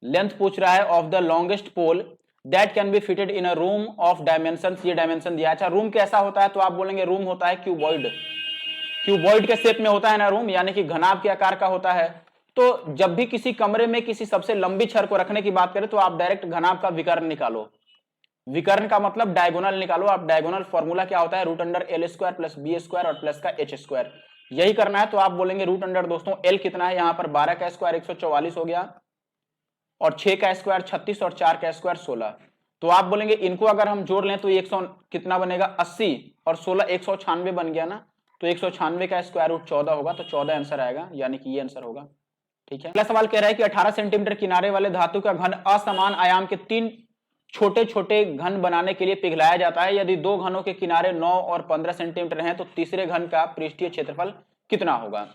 लेंथ पूछ रहा है of the longest pole that can be fitted in a room of dimension. ये डायमेंशन दिया। अच्छा रूम कैसा होता है? तो आप बोलेंगे रूम होता है क्यूबॉइड, क्यूबॉइड के शेप में होता है ना रूम, यानी कि घनाभ के आकार का होता है। तो जब भी किसी कमरे में किसी सबसे लंबी छड़ को रखने की बात करें तो आप डायरेक्ट घनाभ का विकर्ण निकालो। विकर्ण का मतलब डायगोनल निकालो आप। डायगोनल फॉर्मूला क्या होता है? Root under L square plus B square और प्लस का एच स्क्वायर, यही करना है। तो आप बोलेंगे रूट अंडर दोस्तों एल कितना है यहाँ पर 12 का स्क्वायर 144 हो गया और 6 का स्क्वायर 36 और 4 का स्क्वायर 16। तो आप बोलेंगे इनको अगर हम जोड़ लें तो 100 कितना बनेगा 80 और 16 196 बन गया ना। तो 196 का स्क्वायर रूट 14 होगा, तो 14 आंसर आएगा, यानी कि ये आंसर होगा, ठीक है। अगला सवाल कह रहा है कि 18 सेंटीमीटर किनारे वाले धातु का घन असमान आयाम के 3 छोटे छोटे घन बनाने के लिए पिघलाया जाता है। यदि 2 घनों के किनारे 9 और 15 सेंटीमीटर हैं तो तीसरे घन का पृष्ठीय क्षेत्रफल कितना होगा?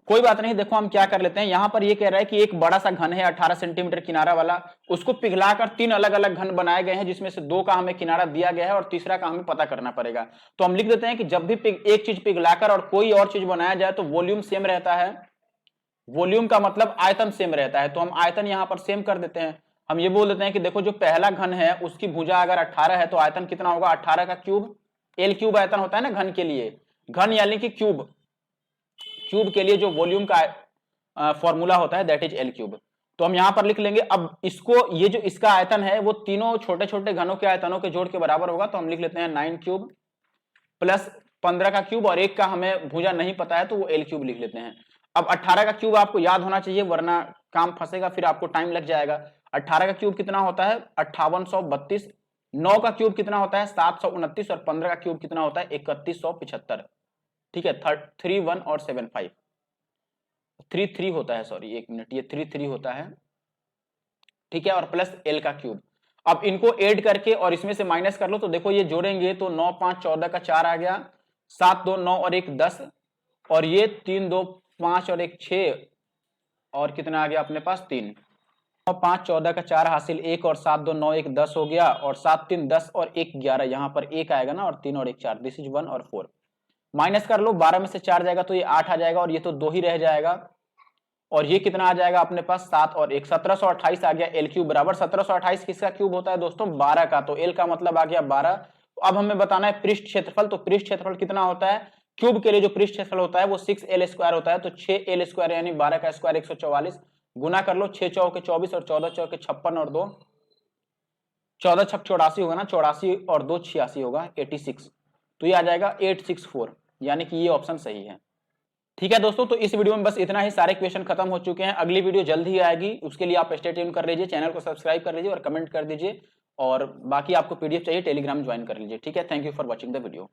कोई बात नहीं, देखो हम क्या कर लेते हैं, यहां पर ये कह रहा है कि एक बड़ा सा घन है 18 सेंटीमीटर किनारा वाला, उसको पिघलाकर 3 अलग अलग घन बनाए गए हैं, जिसमें से 2 का हमें किनारा दिया गया है और तीसरा का हमें पता करना पड़ेगा। तो हम लिख देते हैं कि जब भी एक चीज पिघलाकर और कोई और चीज बनाया जाए तो वॉल्यूम सेम रहता है। वॉल्यूम का मतलब आयतन सेम रहता है, तो हम आयतन यहां पर सेम कर देते हैं। हम ये बोल देते हैं कि देखो जो पहला घन है उसकी भुजा अगर 18 है तो आयतन कितना होगा? 18 का क्यूब, एल क्यूब आयतन होता है ना घन के लिए, घन यानी कि क्यूब, क्यूब के लिए जो वॉल्यूम का फॉर्मूला होता है, दैट इज एल क्यूब। तो हम यहां पर लिख लेंगे। अब इसको, ये जो इसका आयतन है वो तीनों छोटे छोटे घनों के आयतनों के जोड़ के बराबर होगा, तो हम लिख लेते हैं 9 क्यूब प्लस 15 का क्यूब, और 1 का हमें भुजा नहीं पता है तो वो एल क्यूब लिख लेते हैं। अब 18 का क्यूब आपको याद होना चाहिए, वरना काम फंसेगा, फिर आपको टाइम लग जाएगा। 18 का क्यूब कितना होता है 5832, 9 का क्यूब कितना होता है 729, और 15 का क्यूब कितना होता है 3175। ठीक है, 31 और 75, 33 होता है, सॉरी 1 मिनट, ये 33 होता है। ठीक है, और प्लस एल का क्यूब। अब इनको ऐड करके और इसमें से माइनस कर लो, तो देखो ये जोड़ेंगे तो 9 5 14 का 4 आ गया, 7 2 9 और 1 10, और ये 3 2 5 और 1 6, और कितना आ गया अपने पास 3। 9 5 14 का 4 हासिल 1, और 7 2 9 1 10 हो गया, और 7 3 10 और 1 11, यहाँ पर 1 आएगा ना, और 3 और 1 4, दिस इज 1 और 4। माइनस कर लो, 12 में से 4 जाएगा तो ये 8 आ जाएगा, और ये तो 2 ही रह जाएगा, और ये कितना आ जाएगा अपने पास 7 और 1, 1728 आ गया एल क्यूब बराबर। 1728 किसका क्यूब होता है दोस्तों 12 का, तो एल का मतलब आ गया 12। तो अब हमें बताना है पृष्ठ क्षेत्रफल, तो पृष्ठ क्षेत्रफल कितना होता है क्यूब के लिए, जो पृष्ठ क्षेत्रफल होता है वो 6L स्क्वायर होता है, तो 6L स्क्वायर यानी 12 का स्क्वायर 144, गुना कर लो 6 चौके 24 और 14 चौके 56 और 2 14 छक 84 होगा ना, 84 और 2 86 होगा 86, तो ये आ जाएगा 864, यानी कि ये ऑप्शन सही है। ठीक है दोस्तों, तो इस वीडियो में बस इतना ही, सारे क्वेश्चन खत्म हो चुके हैं। अगली वीडियो जल्द ही आएगी, उसके लिए आप स्टे ट्यून कर लीजिए, चैनल को सब्सक्राइब कर लीजिए और कमेंट कर दीजिए, और बाकी आपको पीडीएफ चाहिए टेलीग्राम ज्वाइन कर लीजिए। ठीक है, thank you for watching the video.